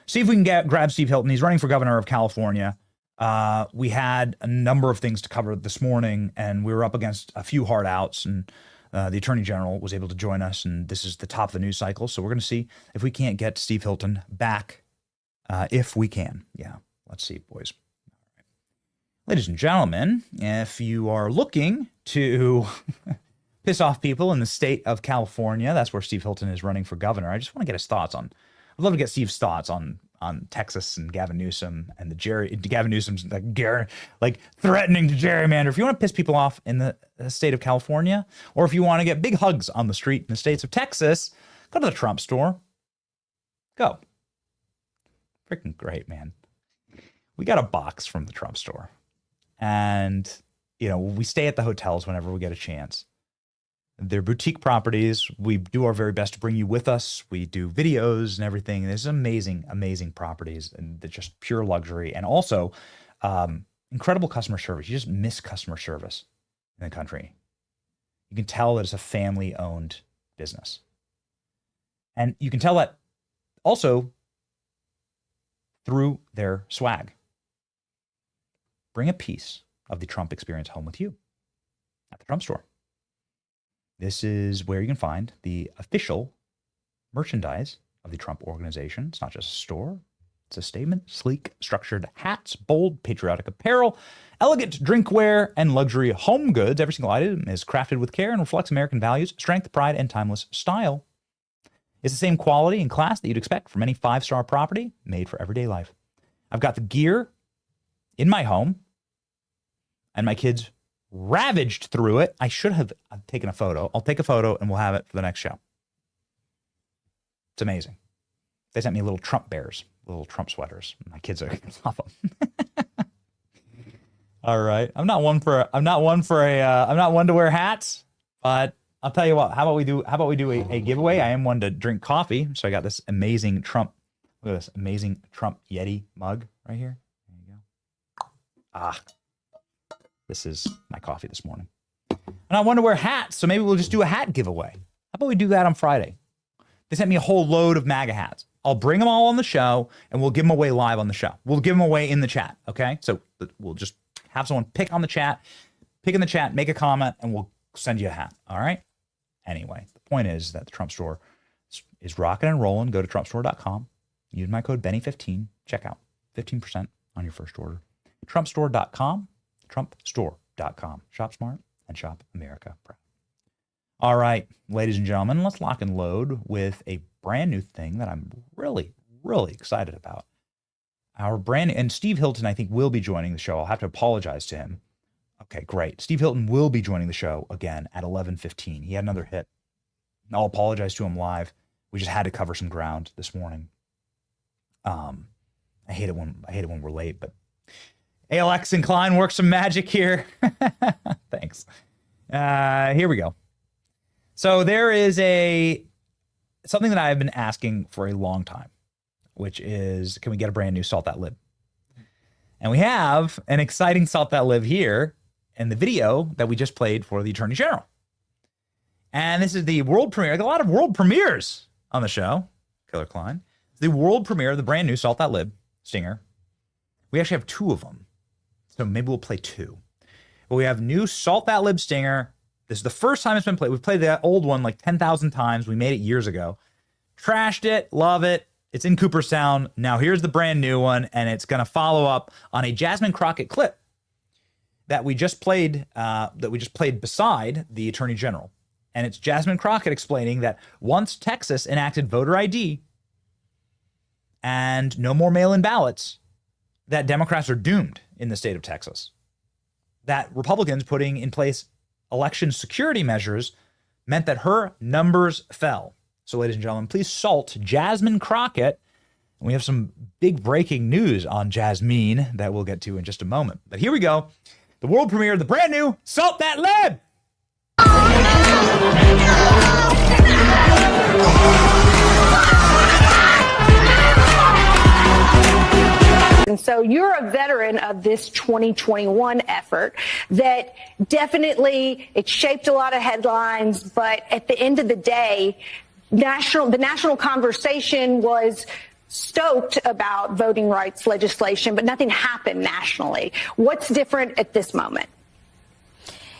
see if we can grab Steve Hilton. He's running for governor of California. We had a number of things to cover this morning, and we were up against a few hard outs, and the Attorney General was able to join us, and this is the top of the news cycle. So we're going to see if we can't get Steve Hilton back, if we can. Yeah, let's see, boys. Ladies and gentlemen, if you are looking to piss off people in the state of California, that's where Steve Hilton is running for governor. I just want to get his thoughts on. I'd love to get Steve's thoughts on Texas and Gavin Newsom and Gavin Newsom's like threatening to gerrymander. If you want to piss people off in the state of California, or if you want to get big hugs on the street in the states of Texas, go to the Trump store. Go. Freaking great, man. We got a box from the Trump store. And, we stay at the hotels whenever we get a chance. They're boutique properties. We do our very best to bring you with us. We do videos and everything. There's amazing, amazing properties, and they're just pure luxury. And also, incredible customer service. You just miss customer service in the country. You can tell that it's a family-owned business. And you can tell that also through their swag. Bring a piece of the Trump experience home with you at the Trump store. This is where you can find the official merchandise of the Trump organization. It's not just a store. It's a statement. Sleek, structured hats, bold, patriotic apparel, elegant drinkware, and luxury home goods. Every single item is crafted with care and reflects American values, strength, pride, and timeless style. It's the same quality and class that you'd expect from any five-star property made for everyday life. I've got the gear in my home, and my kids ravaged through it. I should have taken a photo. I'll take a photo, and we'll have it for the next show. It's amazing. They sent me little Trump bears, little Trump sweaters. My kids are off them. All right. I'm not one to wear hats, but I'll tell you what. How about we do a giveaway? I am one to drink coffee, so I got this amazing Trump. Look at this amazing Trump Yeti mug right here. This is my coffee this morning. And I want to wear hats, so maybe we'll just do a hat giveaway. How about we do that on Friday? They sent me a whole load of MAGA hats. I'll bring them all on the show, and we'll give them away live on the show. We'll give them away in the chat, okay? So we'll just have someone pick in the chat, make a comment, and we'll send you a hat, all right? Anyway, the point is that the Trump store is rocking and rolling. Go to trumpstore.com. Use my code Benny15. Check out 15% on your first order. Trumpstore.com, trumpstore.com. Shop smart and shop America proud. All right, ladies and gentlemen, let's lock and load with a brand new thing that I'm really, really excited about. And Steve Hilton, I think, will be joining the show. I'll have to apologize to him. Okay, great. Steve Hilton will be joining the show again at 11:15. He had another hit. I'll apologize to him live. We just had to cover some ground this morning. I hate it when we're late, but ALX and Klein work some magic here. Thanks. Here we go. So there is something that I've been asking for a long time, which is, can we get a brand new Salt That Lib? And we have an exciting Salt That Lib here in the video that we just played for the Attorney General. And this is the world premiere. Like a lot of world premieres on the show, Killer Klein. The world premiere of the brand new Salt That Lib stinger. We actually have two of them. So maybe we'll play two. But we have new Salt That Lib stinger. This is the first time it's been played. We've played that old one like 10,000 times. We made it years ago. Trashed it. Love it. It's in Cooperstown. Now here's the brand new one, and it's going to follow up on a Jasmine Crockett clip that we just played beside the Attorney General. And it's Jasmine Crockett explaining that once Texas enacted voter ID and no more mail-in ballots, that Democrats are doomed in the state of Texas. That Republicans putting in place election security measures meant that her numbers fell. So, ladies and gentlemen, please salt Jasmine Crockett. And we have some big breaking news on Jasmine that we'll get to in just a moment. But here we go. The world premiere of the brand new Salt That Lib. And so you're a veteran of this 2021 effort that definitely it shaped a lot of headlines, but at the end of the day, the national conversation was stoked about voting rights legislation, but nothing happened nationally. What's different at this moment?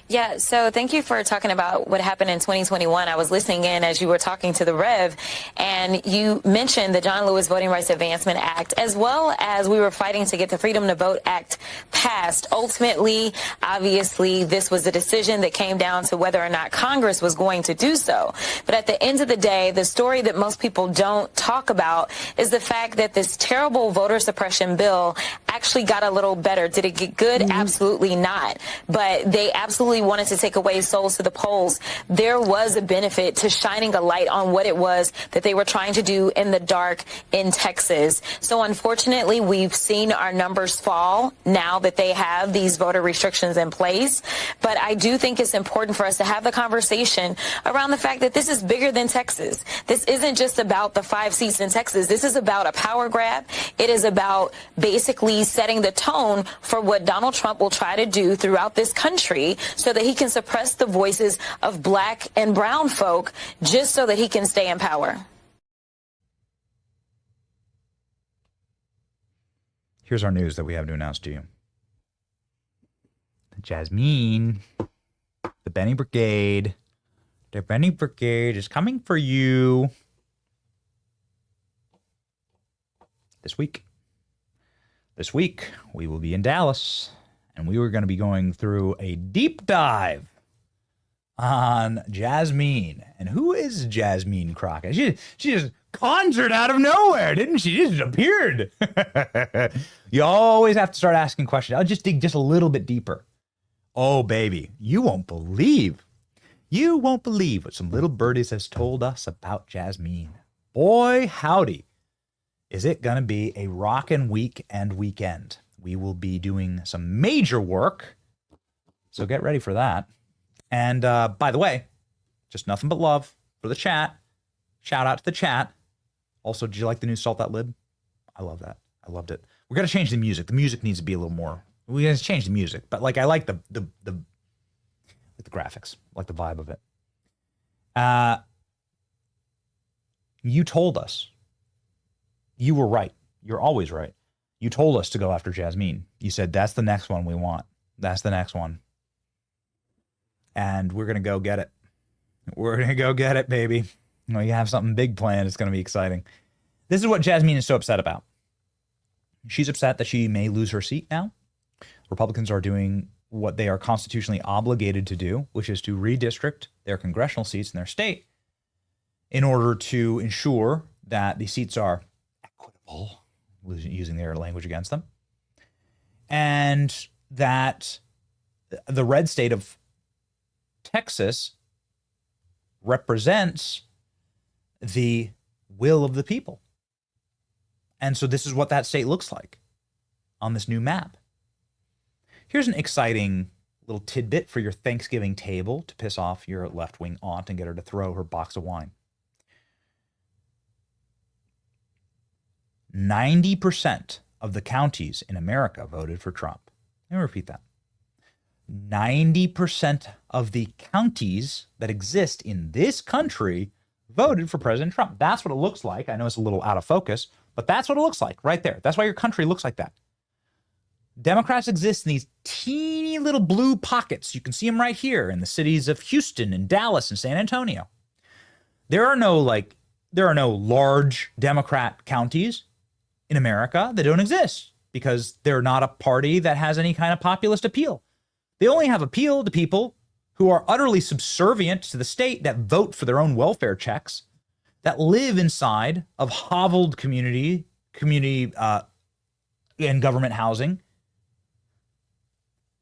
Yeah, so thank you for talking about what happened in 2021. I was listening in as you were talking to the Rev, and you mentioned the John Lewis Voting Rights Advancement Act, as well as we were fighting to get the Freedom to Vote Act passed. Ultimately, obviously, this was a decision that came down to whether or not Congress was going to do so. But at the end of the day, the story that most people don't talk about is the fact that this terrible voter suppression bill actually got a little better. Did it get good? Absolutely not. But they absolutely wanted to take away souls to the polls. There was a benefit to shining a light on what it was that they were trying to do in the dark in Texas. So unfortunately, we've seen our numbers fall now that they have these voter restrictions in place. But I do think it's important for us to have the conversation around the fact that this is bigger than Texas. This isn't just about the 5 seats in Texas. This is about a power grab. It is about basically setting the tone for what Donald Trump will try to do throughout this country so that he can suppress the voices of black and brown folk just so that he can stay in power. Here's our news that we have to announce to you. Jasmine, the Benny Brigade. The Benny Brigade is coming for you this week. This week, we will be in Dallas, and we were going to be going through a deep dive on Jasmine. And who is Jasmine Crockett? She just conjured out of nowhere, didn't she? She just appeared. You always have to start asking questions. I'll just dig just a little bit deeper. Oh, baby, you won't believe what some little birdies has told us about Jasmine. Boy, howdy. Is it going to be a rockin' week and weekend? We will be doing some major work, so get ready for that. And by the way, just nothing but love for the chat. Shout out to the chat. Also, did you like the new Salt That Lib? I love that. I loved it. We're going to change the music. The music needs to be a little more. We got to change the music, but like I like the graphics, I like the vibe of it. You told us. You were right. You're always right. You told us to go after Jasmine. You said, that's the next one we want. That's the next one. And we're going to go get it. We're going to go get it, baby. We have something big planned. It's going to be exciting. This is what Jasmine is so upset about. She's upset that she may lose her seat now. Republicans are doing what they are constitutionally obligated to do, which is to redistrict their congressional seats in their state in order to ensure that the seats are equitable, using their language against them, and that the red state of Texas represents the will of the people. And so this is what that state looks like on this new map. Here's an exciting little tidbit for your Thanksgiving table to piss off your left-wing aunt and get her to throw her box of wine. 90% of the counties in America voted for Trump. Let me repeat that. 90% of the counties that exist in this country voted for President Trump. That's what it looks like. I know it's a little out of focus, but that's what it looks like right there. That's why your country looks like that. Democrats exist in these teeny little blue pockets. You can see them right here in the cities of Houston and Dallas and San Antonio. There are no large Democrat counties in America that don't exist because they're not a party that has any kind of populist appeal. They only have appeal to people who are utterly subservient to the state, that vote for their own welfare checks, that live inside of hoveled community and government housing.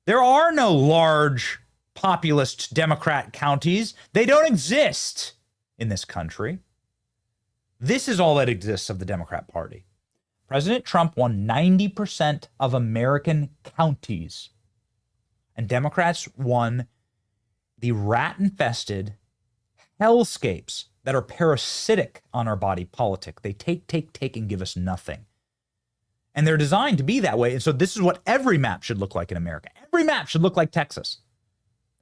There are no large populist Democrat counties. They don't exist in this country. This is all that exists of the Democrat Party. President Trump won 90% of American counties, and Democrats won the rat-infested hellscapes that are parasitic on our body politic. They take, and give us nothing. And they're designed to be that way. And so this is what every map should look like in America. Every map should look like Texas.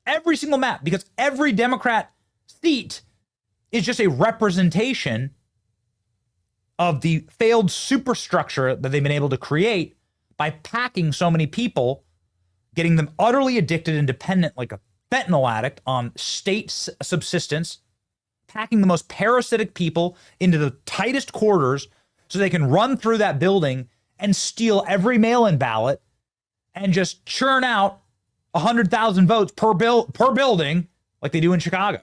Every single map, because every Democrat seat is just a representation of the failed superstructure that they've been able to create by packing so many people, getting them utterly addicted and dependent like a fentanyl addict on state subsistence, packing the most parasitic people into the tightest quarters so they can run through that building and steal every mail-in ballot and just churn out 100,000 votes per building like they do in Chicago.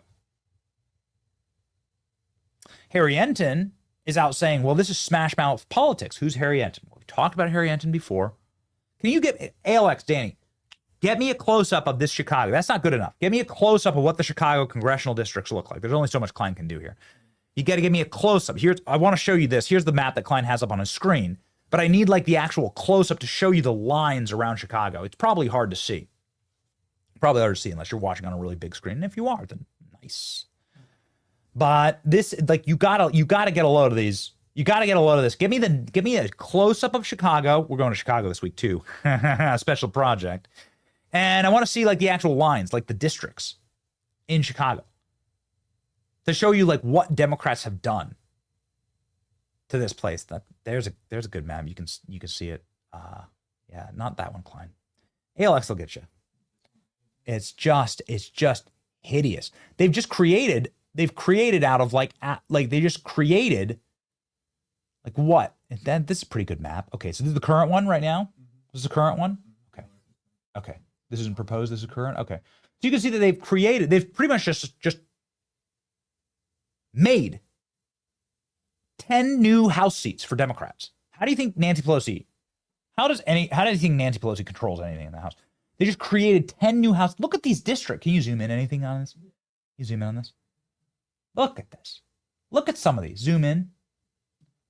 Harry Enton is out saying, well, this is smash mouth politics. Who's Harry Enton? We've talked about Harry Enton before. Can you get ALX, Danny? Get me a close-up of this Chicago. That's not good enough. Get me a close-up of what the Chicago congressional districts look like. There's only so much Klein can do here. You got to give me a close-up. I want to show you this. Here's the map that Klein has up on his screen, but I need like the actual close-up to show you the lines around Chicago. It's probably hard to see. Probably hard to see unless you're watching on a really big screen. And if you are, then nice. But this, like, you gotta get a load of these. You gotta get a load of this. Give me a close-up of Chicago. We're going to Chicago this week too. A special project. And I want to see like the actual lines, like the districts in Chicago, to show you like what Democrats have done to this place. That there's a good map. You can see it. Yeah, not that one, Klein. ALX will get you. It's just hideous. They've created out of like they just created like what? And then this is a pretty good map. Okay, so this is the current one right now. This is the current one. Okay. This isn't proposed. This is current. Okay. So you can see that they've pretty much just made 10 new House seats for Democrats. How do you think Nancy Pelosi? How do you think Nancy Pelosi controls anything in the House? They just created 10 new House. Look at these districts. Can you zoom in anything on this? Can you zoom in on this? Look at this. Look at some of these. Zoom in.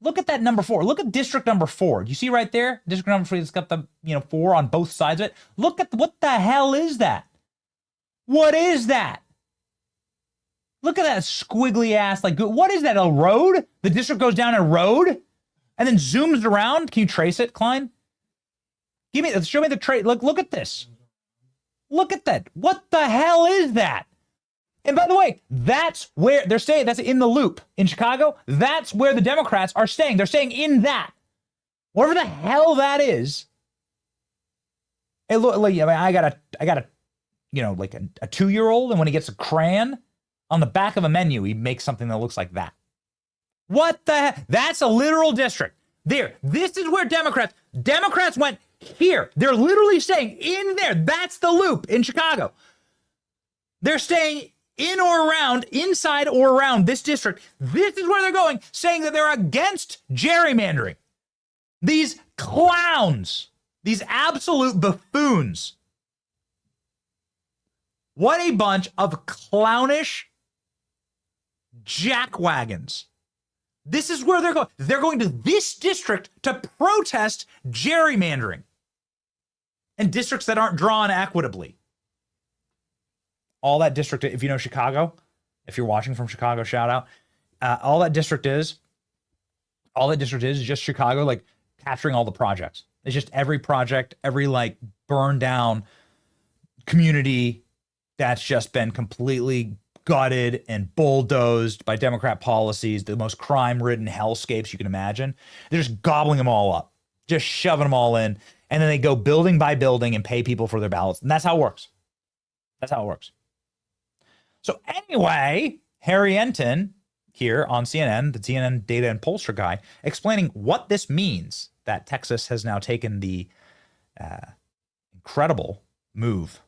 Look at that number 4. Look at district number 4. Do you see right there? District number 4, it's got the 4 on both sides of it. Look at what the hell is that? What is that? Look at that squiggly ass. Like, what is that? A road? The district goes down a road and then zooms around. Can you trace it, Klein? Show me the trace. Look at this. Look at that. What the hell is that? And by the way, that's where they're staying. That's in the loop in Chicago. That's where the Democrats are staying. They're staying in that. Whatever the hell that is. Hey, look, I got a like a 2-year-old, and when he gets a crayon on the back of a menu, he makes something that looks like that. What the heck? That's a literal district. There. This is where Democrats went here. They're literally staying in there. That's the loop in Chicago. They're staying in or around, inside or around this district. This is where they're going, saying that they're against gerrymandering. These clowns, these absolute buffoons. What a bunch of clownish jackwagons. This is where they're going. They're going to this district to protest gerrymandering and districts that aren't drawn equitably. All that district, if you know Chicago, if you're watching from Chicago, shout out. All that district is just Chicago, like capturing all the projects. It's just every project, every like burned down community that's just been completely gutted and bulldozed by Democrat policies, the most crime-ridden hellscapes you can imagine. They're just gobbling them all up, just shoving them all in, and then they go building by building and pay people for their ballots. And that's how it works. That's how it works. So anyway, Harry Enton here on CNN, the CNN data and pollster guy, explaining what this means that Texas has now taken the incredible move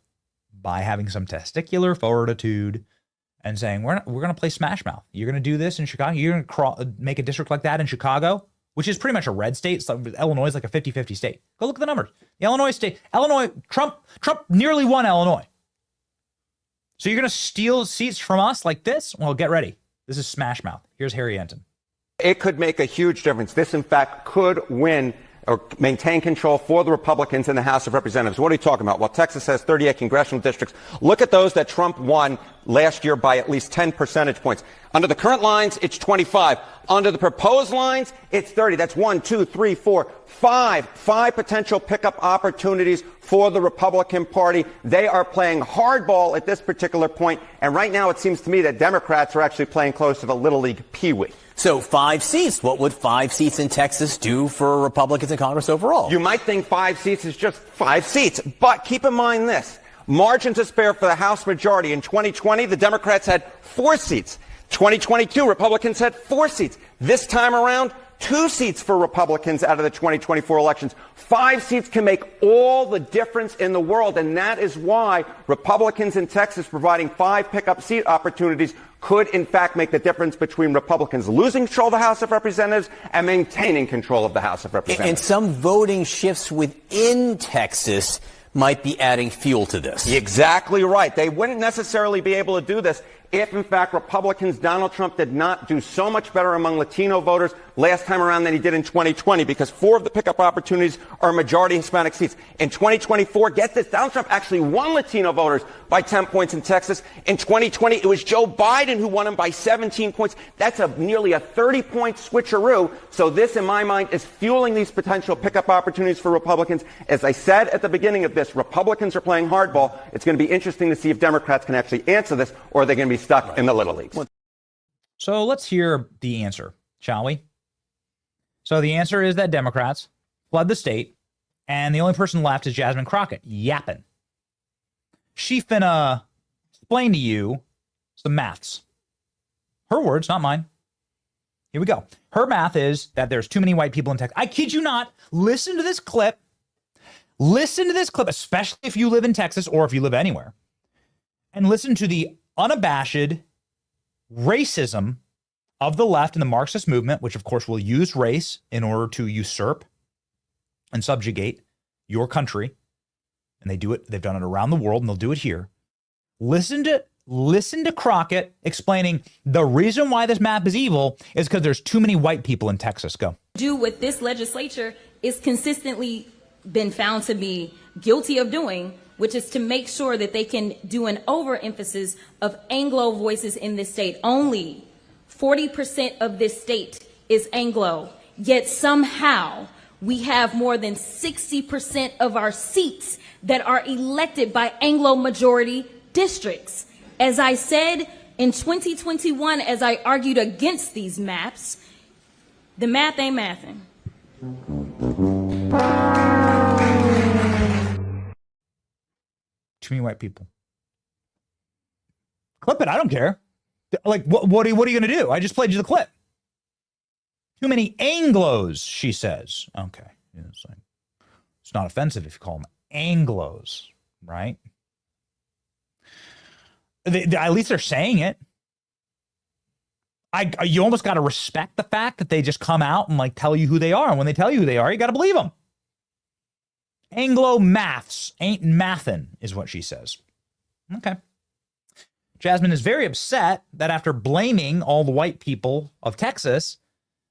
by having some testicular fortitude and saying, we're going to play Smash Mouth. You're going to do this in Chicago. You're going to make a district like that in Chicago, which is pretty much a red state. So Illinois is like a 50-50 state. Go look at the numbers. The Illinois state, Trump nearly won Illinois. So you're going to steal seats from us like this? Well, get ready. This is Smash Mouth. Here's Harry Enton. It could make a huge difference. This, in fact, could win or maintain control for the Republicans in the House of Representatives. What are you talking about? Well, Texas has 38 congressional districts. Look at those that Trump won last year by at least 10 percentage points. Under the current lines, it's 25. Under the proposed lines, it's 30. That's 5 potential pickup opportunities for the Republican Party. They are playing hardball at this particular point, and right now it seems to me that Democrats are actually playing close to the Little League Pee-wee. So 5 seats. What would 5 seats in Texas do for Republicans in Congress overall? You might think 5 seats is just 5 seats, but keep in mind this. Margin to spare for the House majority. In 2020, the Democrats had 4 seats. 2022, Republicans had 4 seats. This time around, 2 seats for Republicans out of the 2024 elections. 5 seats can make all the difference in the world, and that is why Republicans in Texas providing 5 pickup seat opportunities could, in fact, make the difference between Republicans losing control of the House of Representatives and maintaining control of the House of Representatives. And some voting shifts within Texas might be adding fuel to this. Exactly right. They wouldn't necessarily be able to do this if, in fact, Republicans, Donald Trump did not do so much better among Latino voters last time around than he did in 2020, because 4 of the pickup opportunities are majority Hispanic seats. In 2024, get this, Donald Trump actually won Latino voters by 10 points in Texas. In 2020, it was Joe Biden who won him by 17 points. That's nearly a 30-point switcheroo. So this, in my mind, is fueling these potential pickup opportunities for Republicans. As I said at the beginning of this, Republicans are playing hardball. It's going to be interesting to see if Democrats can actually answer this, or are they going to be stuck in the Little Leagues. So let's hear the answer, shall we? So the answer is that Democrats flood the state, and the only person left is Jasmine Crockett, yapping. She finna explain to you some maths. Her words, not mine. Here we go. Her math is that there's too many white people in Texas. I kid you not. Listen to this clip. Listen to this clip, especially if you live in Texas or if you live anywhere. And listen to the unabashed racism of the left and the Marxist movement, which of course will use race in order to usurp and subjugate your country. And they do it. They've done it around the world, and they'll do it here. Listen to Crockett explaining the reason why this map is evil is because there's too many white people in Texas. Go. Do what this legislature is consistently been found to be guilty of doing, which is to make sure that they can do an overemphasis of Anglo voices in this state. Only 40% of this state is Anglo, yet somehow we have more than 60% of our seats that are elected by Anglo majority districts. As I said in 2021, as I argued against these maps, the math ain't mathing. Too many white people. Clip it. I don't care. Like, what are you going to do? I just played you the clip. Too many Anglos, she says. Okay. Yeah, it's not offensive if you call them Anglos, right? At least they're saying it. You almost got to respect the fact that they just come out and like tell you who they are. And when they tell you who they are, you got to believe them. Anglo maths ain't mathin', is what she says. Okay. Jasmine is very upset that after blaming all the white people of Texas,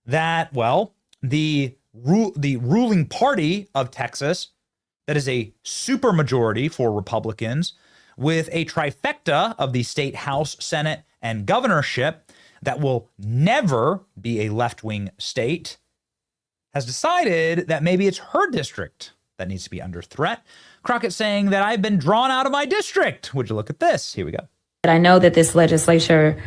that, well, the ruling party of Texas, that is a supermajority for Republicans, with a trifecta of the state House, Senate, and governorship that will never be a left-wing state, has decided that maybe it's her district that needs to be under threat. Crockett saying that I've been drawn out of my district. Would you look at this? Here we go. I know that this legislature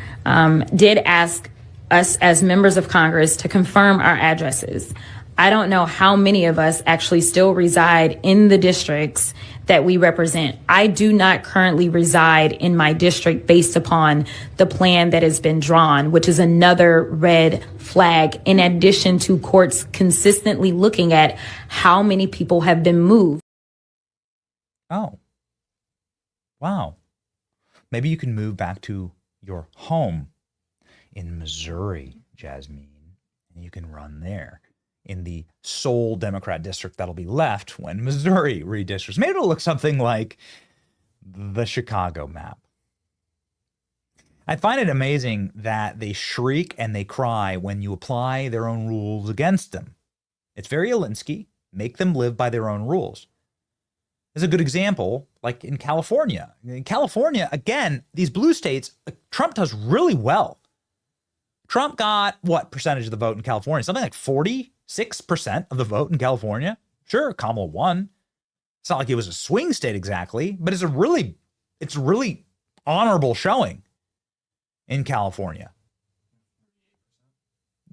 did ask us as members of Congress to confirm our addresses. I don't know how many of us actually still reside in the districts that we represent. I do not currently reside in my district based upon the plan that has been drawn, which is another red flag, in addition to courts consistently looking at how many people have been moved. Oh, wow. Maybe you can move back to your home in Missouri, Jasmine, and you can run there in the sole Democrat district that'll be left when Missouri redistricts. Maybe it'll look something like the Chicago map. I find it amazing that they shriek and they cry when you apply their own rules against them. It's very Alinsky. Make them live by their own rules. As a good example, like in California. In California, again, these blue states, Trump does really well. Trump got what percentage of the vote in California? Something like 46% of the vote in California. Sure, Kamala won. It's not like it was a swing state exactly, but it's a really honorable showing in California.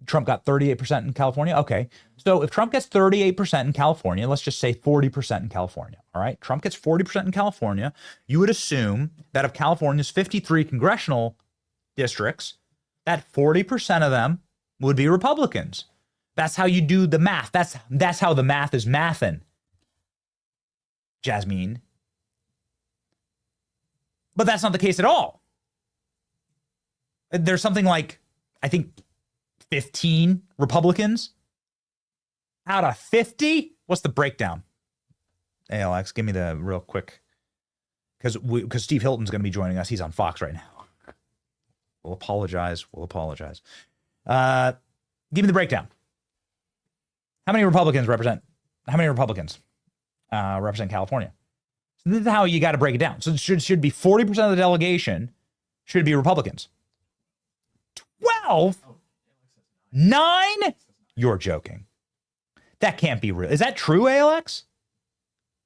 Trump got 38% in California. Okay. So if Trump gets 38% in California, let's just say 40% in California. All right. Trump gets 40% in California. You would assume that of California's 53 congressional districts, that 40% of them would be Republicans. That's how you do the math. That's how the math is mathin', Jasmine. But that's not the case at all. There's something like, I think, 15 Republicans out of 50. What's the breakdown? Hey, Alex, give me the real quick, because Steve Hilton's going to be joining us. He's on Fox right now. We'll apologize. Give me the breakdown. How many Republicans represent California? So this is how you got to break it down. So it should be 40% of the delegation should be Republicans. 12? 9? You're joking. That can't be real. Is that true, ALX?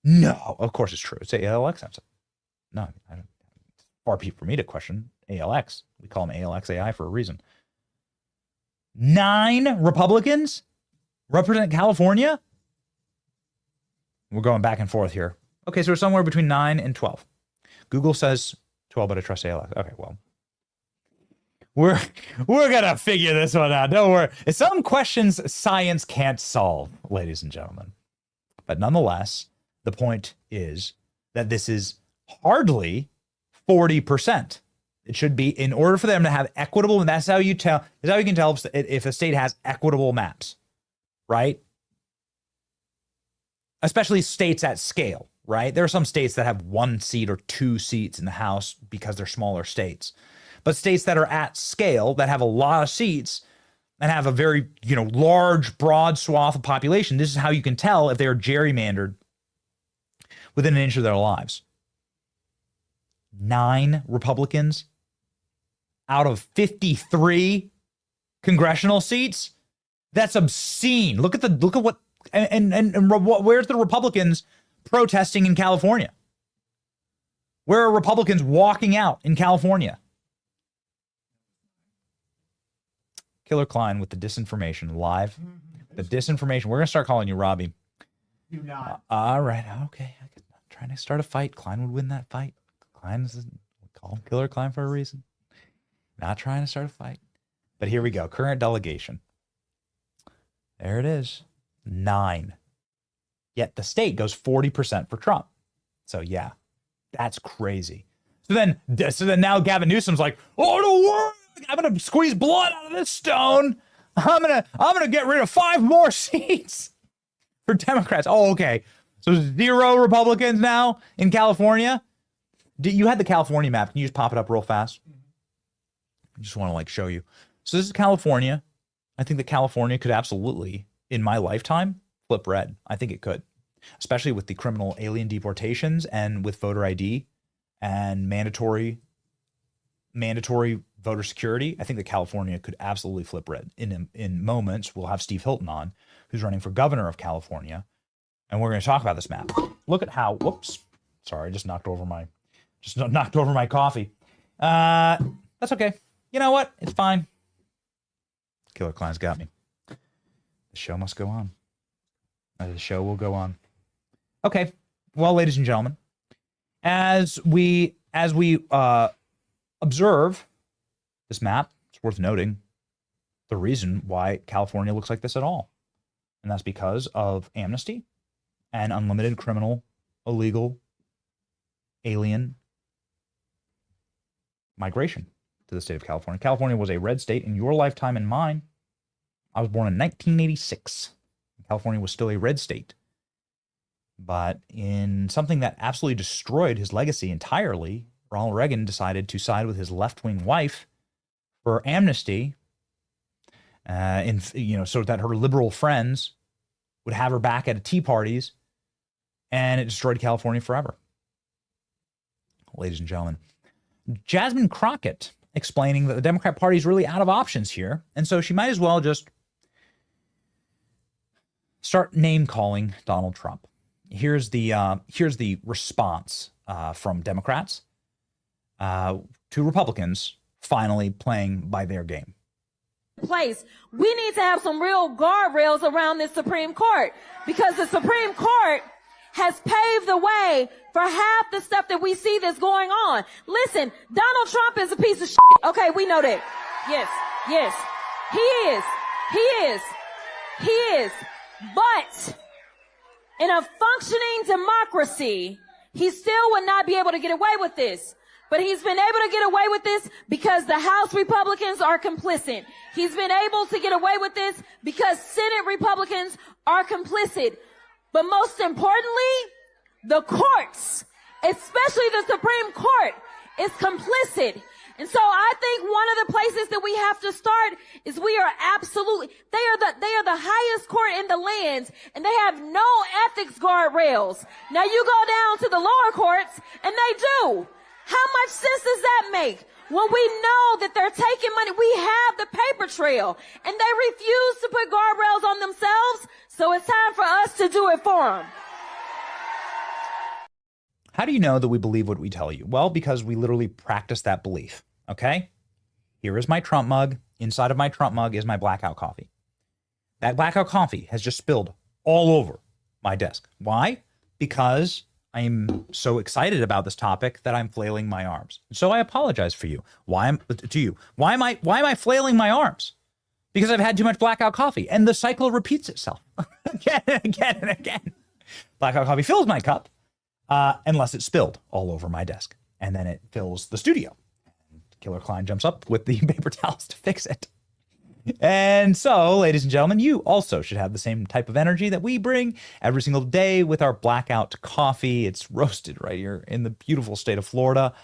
No, of course it's true. It's ALX. No, I don't. It's far for me to question ALX. We call him ALX AI for a reason. 9 Republicans represent California? We're going back and forth here. Okay, so we're somewhere between 9 and 12. Google says 12, but I trust ALX. Okay, well. We're gonna figure this one out. Don't worry. Some questions science can't solve, ladies and gentlemen. But nonetheless, the point is that this is hardly 40%. It should be, in order for them to have equitable, and that's how you can tell if a state has equitable maps, right? Especially states at scale, right? There are some states that have 1 seat or 2 seats in the House because they're smaller states. But states that are at scale, that have a lot of seats and have a very, large, broad swath of population, this is how you can tell if they are gerrymandered within an inch of their lives. 9 Republicans out of 53 congressional seats? That's obscene. Look at what where's the Republicans protesting in California? Where are Republicans walking out in California? Killer Klein with the disinformation live. The disinformation. We're going to start calling you Robbie. Do not. All right. Okay. I'm trying to start a fight. Klein would win that fight. We call him Killer Klein for a reason. Not trying to start a fight. But here we go. Current delegation. There it is. 9. Yet the state goes 40% for Trump. So yeah, that's crazy. So then now Gavin Newsom's like, oh, don't worry. I'm going to squeeze blood out of this stone. I'm going to get rid of 5 more seats for Democrats. Oh, okay. So 0 Republicans now in California. You had the California map. Can you just pop it up real fast? I just want to show you. So this is California. I think that California could absolutely, in my lifetime, flip red. I think it could, especially with the criminal alien deportations and with voter ID and mandatory voter security. I think that California could absolutely flip red. In moments, we'll have Steve Hilton on, who's running for governor of California, and we're going to talk about this map. Look at how. Whoops, sorry, I just knocked over my coffee. That's okay. You know what? It's fine. Killer Klein's got me. The show must go on. The show will go on. Okay. Well, ladies and gentlemen, as we observe this map, it's worth noting the reason why California looks like this at all. And that's because of amnesty and unlimited criminal, illegal, alien migration to the state of California. California was a red state in your lifetime and mine. I was born in 1986. California was still a red state. But in something that absolutely destroyed his legacy entirely, Ronald Reagan decided to side with his left-wing wife for amnesty, so that her liberal friends would have her back at tea parties, and it destroyed California forever. Ladies and gentlemen, Jasmine Crockett explaining that the Democrat Party is really out of options here, and so she might as well just start name-calling Donald Trump. Here's the response from Democrats to Republicans finally playing by their game. Place. We need to have some real guardrails around this Supreme Court, because the Supreme Court has paved the way for half the stuff that we see that's going on. Listen, Donald Trump is a piece of shit. Okay, we know that. Yes, he is. But in a functioning democracy, he still would not be able to get away with this. But he's been able to get away with this because the House Republicans are complicit. He's been able to get away with this because Senate Republicans are complicit. But most importantly, the courts, especially the Supreme Court, is complicit. And so I think one of the places that we have to start is they are the highest court in the land, and they have no ethics guardrails. Now you go down to the lower courts and they do. How much sense does that make? When we know that they're taking money, we have the paper trail, and they refuse to put guardrails on themselves, so it's time for us to do it for them. How do you know that we believe what we tell you? Well, because we literally practice that belief, okay? Here is my Trump mug. Inside of my Trump mug is my blackout coffee. That blackout coffee has just spilled all over my desk. Why? Because I'm so excited about this topic that I'm flailing my arms. So I apologize for you. Why am I flailing my arms? Because I've had too much blackout coffee, and the cycle repeats itself again and again and again. Blackout coffee fills my cup, unless it's spilled all over my desk, and then it fills the studio. Killer Klein jumps up with the paper towels to fix it. And so, ladies and gentlemen, you also should have the same type of energy that we bring every single day with our blackout coffee. It's roasted right here in the beautiful state of Florida.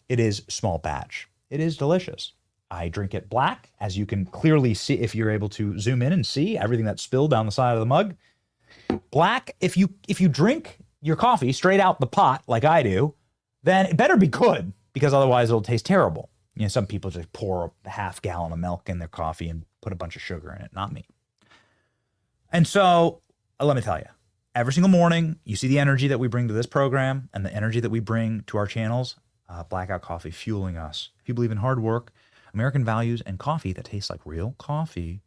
It is small batch. It is delicious. I drink it black, as you can clearly see if you're able to zoom in and see everything that's spilled down the side of the mug. Black, if you drink your coffee straight out the pot like I do, then it better be good, because otherwise it'll taste terrible. You know, some people just pour a half gallon of milk in their coffee and put a bunch of sugar in it. Not me. And so let me tell you, every single morning, you see the energy that we bring to this program and the energy that we bring to our channels. Blackout coffee fueling us. If you believe in hard work, American values, and coffee that tastes like real coffee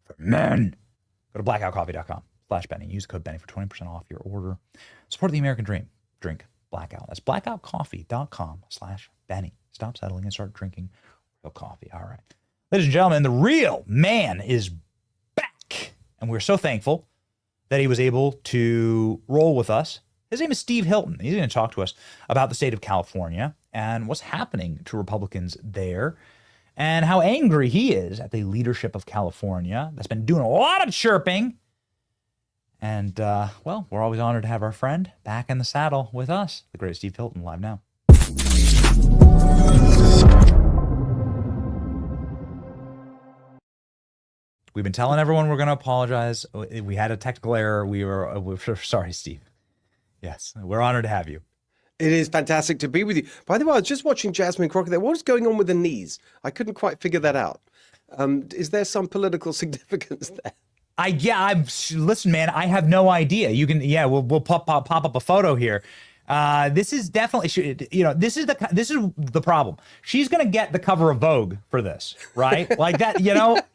for men, go to blackoutcoffee.com/Benny. Use code Benny for 20% off your order. Support the American dream. Drink Blackout. That's blackoutcoffee.com/Benny. Stop settling and start drinking real coffee. All right. Ladies and gentlemen, the real man is back. And we're so thankful that he was able to roll with us. His name is Steve Hilton. He's going to talk to us about the state of California and what's happening to Republicans there, and how angry he is at the leadership of California that's been doing a lot of chirping. And, well, we're always honored to have our friend back in the saddle with us, the great Steve Hilton, live now. We've been telling everyone we're going to apologize. We had a technical error. We're sorry, Steve. Yes, we're honored to have you. It is fantastic to be with you. By the way, I was just watching Jasmine Crockett there. What is going on with the knees? I couldn't quite figure that out. Is there some political significance there? Listen, man, I have no idea. You can, we'll pop up a photo here. This is definitely, this is the problem. She's going to get the cover of Vogue for this, right? Like that,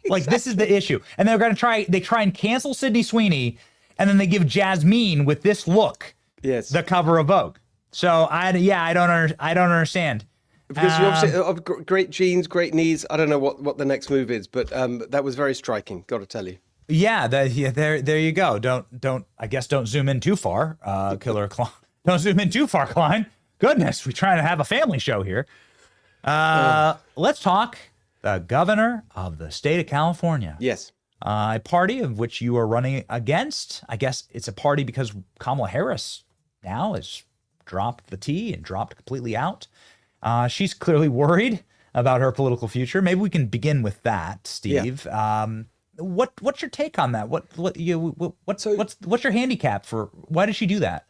like this is the issue. And they're going to try and cancel Sydney Sweeney, and then they give Jasmine with this look, the cover of Vogue. So I don't understand. Because you obviously have great genes, great knees. I don't know what the next move is, but that was very striking. Got to tell you. Yeah, there you go. Don't zoom in too far, Killer Klein. Don't zoom in too far, Klein. Goodness, we're trying to have a family show here. Let's talk the governor of the state of California. Yes. A party of which you are running against. I guess it's a party because Kamala Harris now is dropped the T and dropped completely out. She's clearly worried about her political future. Maybe we can begin with that, Steve. Yeah. What's your take on that? What's your handicap for why did she do that?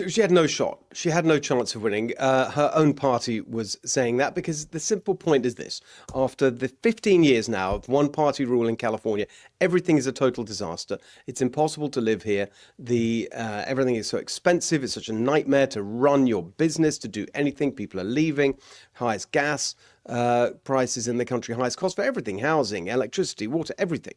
She had no shot. She had no chance of winning. Her own party was saying that because the simple point is this. After the 15 years now of one-party rule in California, everything is a total disaster. It's impossible to live here. Everything is so expensive. It's such a nightmare to run your business, to do anything. People are leaving. Highest gas prices in the country, highest cost for everything, housing, electricity, water, everything.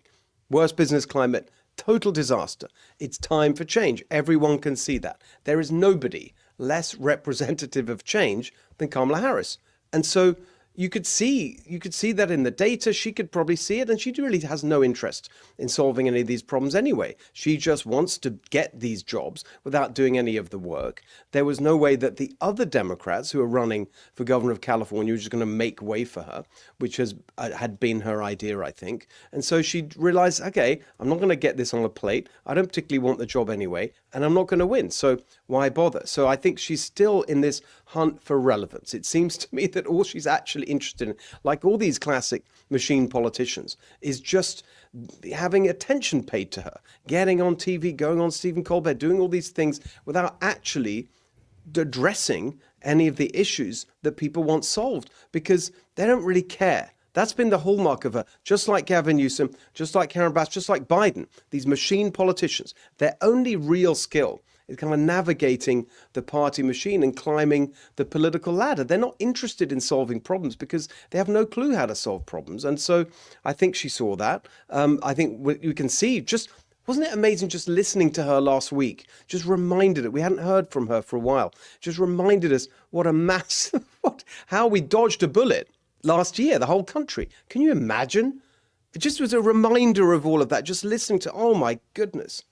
Worst business climate. Total disaster. It's time for change. Everyone can see that. There is nobody less representative of change than Kamala Harris. And so you could see that in the data. She could probably see it, and she really has no interest in solving any of these problems anyway. She just wants to get these jobs without doing any of the work. There was no way that the other Democrats who are running for governor of California were just going to make way for her, which had been her idea, I think. And so she realized, okay, I'm not going to get this on a plate. I don't particularly want the job anyway, and I'm not going to win. So why bother? So I think she's still in this hunt for relevance. It seems to me that all she's actually interested in, like all these classic machine politicians, is just having attention paid to her, getting on TV, going on Stephen Colbert, doing all these things without actually addressing any of the issues that people want solved, because they don't really care. That's been the hallmark of her, just like Gavin Newsom, just like Karen Bass, just like Biden. These machine politicians, their only real skill is kind of navigating the party machine and climbing the political ladder. They're not interested in solving problems because they have no clue how to solve problems. And so I think she saw that. I think you can see just, wasn't it amazing just listening to her last week? Just reminded it. We hadn't heard from her for a while. Just reminded us what a massive, how we dodged a bullet last year, the whole country. Can you imagine? It just was a reminder of all of that, just listening to, oh my goodness.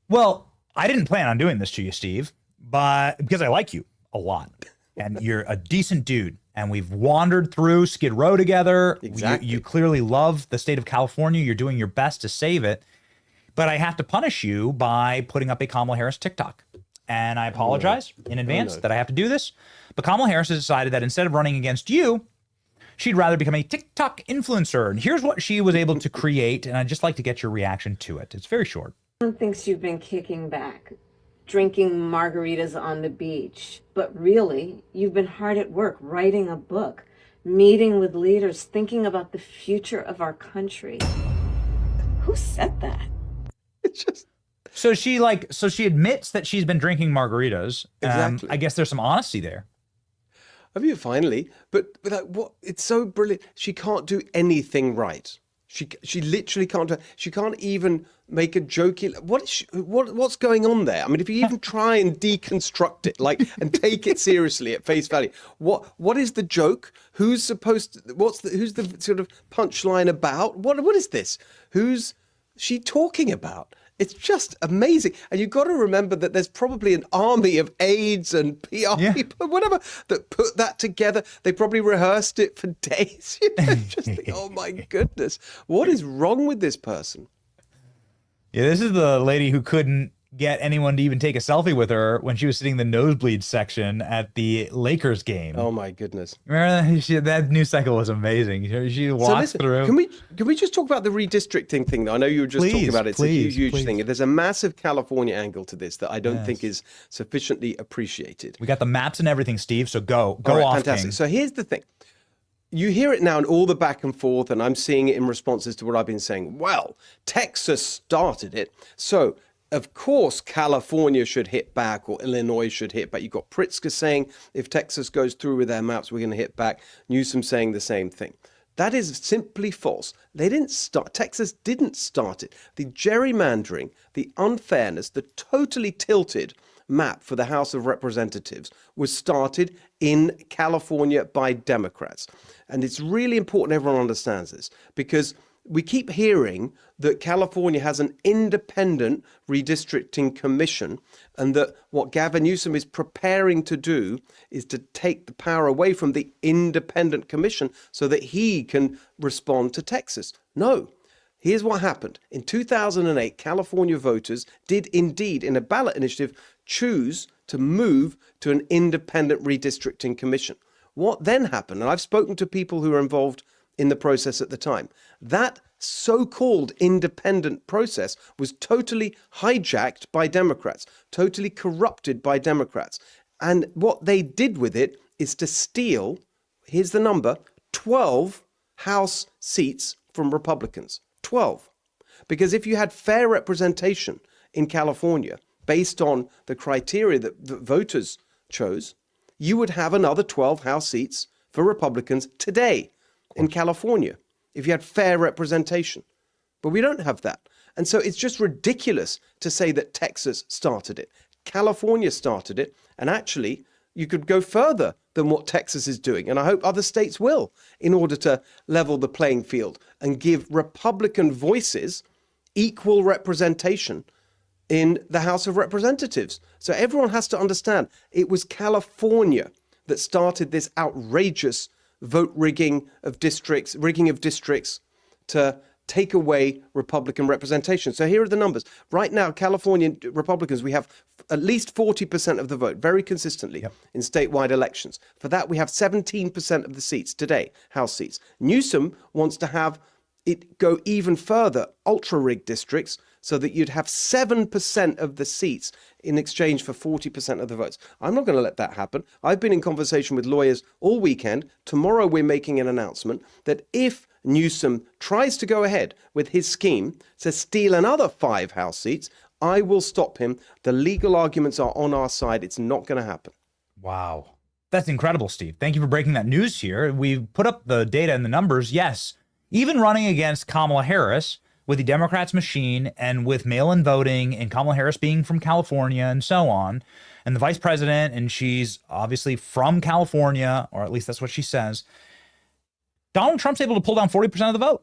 Well, I didn't plan on doing this to you, Steve, but because I like you a lot and you're a decent dude and we've wandered through Skid Row together. Exactly. You clearly love the state of California. You're doing your best to save it, but I have to punish you by putting up a Kamala Harris TikTok. And I apologize in advance that I have to do this, but Kamala Harris has decided that instead of running against you, she'd rather become a TikTok influencer. And here's what she was able to create, and I'd just like to get your reaction to it. It's very short. Thinks you've been kicking back, drinking margaritas on the beach, but really, you've been hard at work writing a book, meeting with leaders, thinking about the future of our country. Who said that? It's just... So she admits that she's been drinking margaritas. Exactly. I guess there's some honesty there. I mean, finally, but like, what? It's so brilliant. She can't do anything right. She literally can't do. She can't even make a jokey. What's going on there? I mean, if you even try and deconstruct it, and take it seriously at face value, what is the joke? Who's supposed to? Who's the sort of punchline about? What is this? Who's she talking about? It's just amazing. And you've got to remember that there's probably an army of aides and PR people, whatever, that put that together. They probably rehearsed it for days. Just think, oh my goodness, what is wrong with this person? Yeah, this is the lady who couldn't get anyone to even take a selfie with her when she was sitting in the nosebleed section at the Lakers game. Oh my goodness! Remember that news cycle was amazing. She walked through. Can we just talk about the redistricting thing? Though I know you were just talking about it. It's a huge thing. There's a massive California angle to this that I don't think is sufficiently appreciated. We got the maps and everything, Steve. So go all right, off. Fantastic. King. So here's the thing. You hear it now in all the back and forth, and I'm seeing it in responses to what I've been saying. Well, Texas started it, so of course California should hit back, or Illinois should hit back. You've got Pritzker saying if Texas goes through with their maps, we're going to hit back. Newsom saying the same thing. That is simply false. They didn't start. Texas didn't start it. The gerrymandering, the unfairness, the totally tilted map for the House of Representatives was started in California by Democrats. And it's really important everyone understands this, because we keep hearing that California has an independent redistricting commission, and that what Gavin Newsom is preparing to do is to take the power away from the independent commission so that he can respond to Texas. No. Here's what happened. In 2008, California voters did indeed, in a ballot initiative, choose to move to an independent redistricting commission. What then happened, and I've spoken to people who were involved in the process at the time, that so-called independent process was totally hijacked by Democrats, totally corrupted by Democrats. And what they did with it is to steal, here's the number, 12 House seats from Republicans. 12. Because if you had fair representation in California based on the criteria that the voters chose, you would have another 12 House seats for Republicans today in California if you had fair representation. But we don't have that. And so it's just ridiculous to say that Texas started it. California started it. And actually, you could go further than what Texas is doing. And I hope other states will, in order to level the playing field and give Republican voices equal representation in the House of Representatives. So everyone has to understand it was California that started this outrageous vote rigging of districts to take away Republican representation. So here are the numbers. Right now, California Republicans, we have at least 40% of the vote, very consistently in statewide elections. For that, we have 17% of the seats today, House seats. Newsom wants to have it go even further, ultra-rigged districts, so that you'd have 7% of the seats in exchange for 40% of the votes. I'm not going to let that happen. I've been in conversation with lawyers all weekend. Tomorrow we're making an announcement that if Newsom tries to go ahead with his scheme to steal another 5 House seats, I will stop him. The legal arguments are on our side. It's not going to happen. Wow. That's incredible, Steve. Thank you for breaking that news here. We put up the data and the numbers. Yes, even running against Kamala Harris with the Democrats' machine and with mail-in voting and Kamala Harris being from California and so on, and the vice president, and she's obviously from California, or at least that's what she says, Donald Trump's able to pull down 40% of the vote.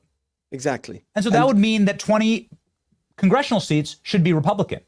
Exactly. And so that would mean that 20 congressional seats should be Republican.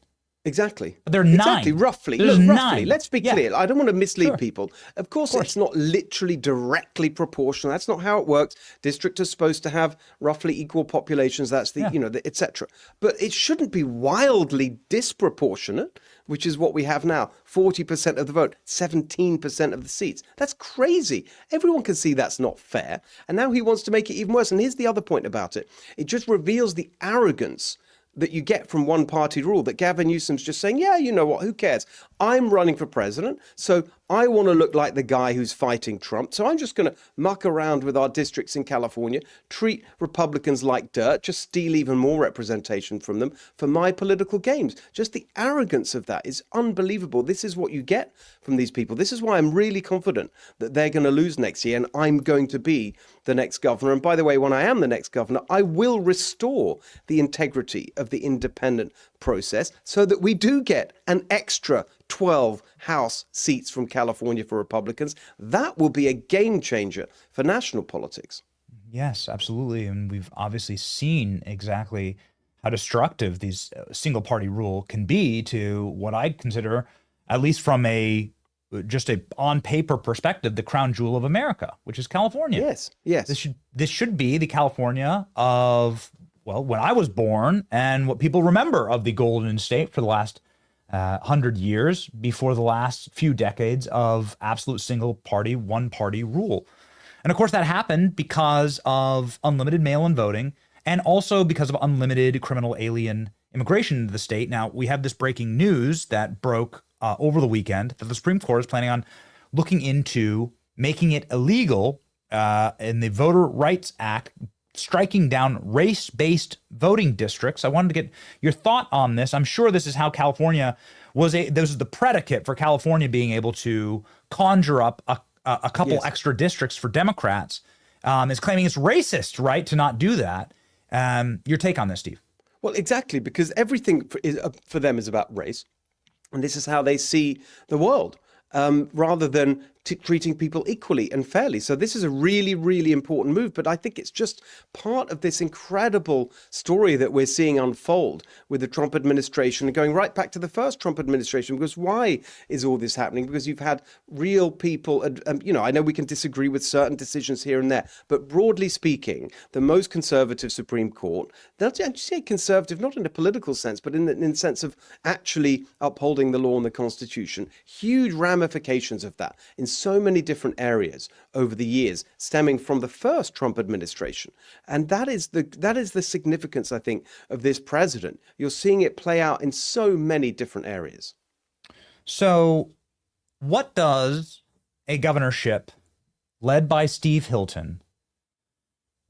Exactly. But there are 9. Exactly, roughly. There's Look, 9. roughly. Let's be clear. I don't want to mislead people. Of course, it's not literally directly proportional. That's not how it works. Districts are supposed to have roughly equal populations. That's the, et cetera. But it shouldn't be wildly disproportionate, which is what we have now. 40% of the vote, 17% of the seats. That's crazy. Everyone can see that's not fair. And now he wants to make it even worse. And here's the other point about it. It just reveals the arrogance that you get from one party rule, that Gavin Newsom's just saying, yeah, you know what, who cares? I'm running for president, so I want to look like the guy who's fighting Trump. So I'm just going to muck around with our districts in California, treat Republicans like dirt, just steal even more representation from them for my political games. Just the arrogance of that is unbelievable. This is what you get from these people. This is why I'm really confident that they're going to lose next year and I'm going to be the next governor. And by the way, when I am the next governor, I will restore the integrity of the independent process so that we do get an extra 12 House seats from California for Republicans. That will be a game changer for national politics. Yes, absolutely. And we've obviously seen exactly how destructive these single party rule can be to what I'd consider, at least from just a on paper perspective, the crown jewel of America, which is California. Yes, yes. This should be the California of, well, when I was born and what people remember of the Golden State for the last 100 years, before the last few decades of absolute single party, one party rule. And of course that happened because of unlimited mail-in voting and also because of unlimited criminal alien immigration into the state. Now, we have this breaking news that broke over the weekend that the Supreme Court is planning on looking into making it illegal in the Voter Rights Act, striking down race-based voting districts. I wanted to get your thought on this. I'm sure this is how California this is the predicate for California being able to conjure up a couple extra districts for Democrats. Is claiming it's racist, right, to not do that. Your take on this, Steve? Well, exactly, because everything for them is about race. And this is how they see the world. Rather than treating people equally and fairly. So this is a really, really important move. But I think it's just part of this incredible story that we're seeing unfold with the Trump administration, and going right back to the first Trump administration. Because why is all this happening? Because you've had real people, I know we can disagree with certain decisions here and there, but broadly speaking, the most conservative Supreme Court, they'll say conservative, not in a political sense, but in the sense of actually upholding the law and the Constitution. Huge ramifications of that in so many different areas over the years, stemming from the first Trump administration. And that is the significance, I think, of this president. You're seeing it play out in so many different areas. So what does a governorship led by Steve Hilton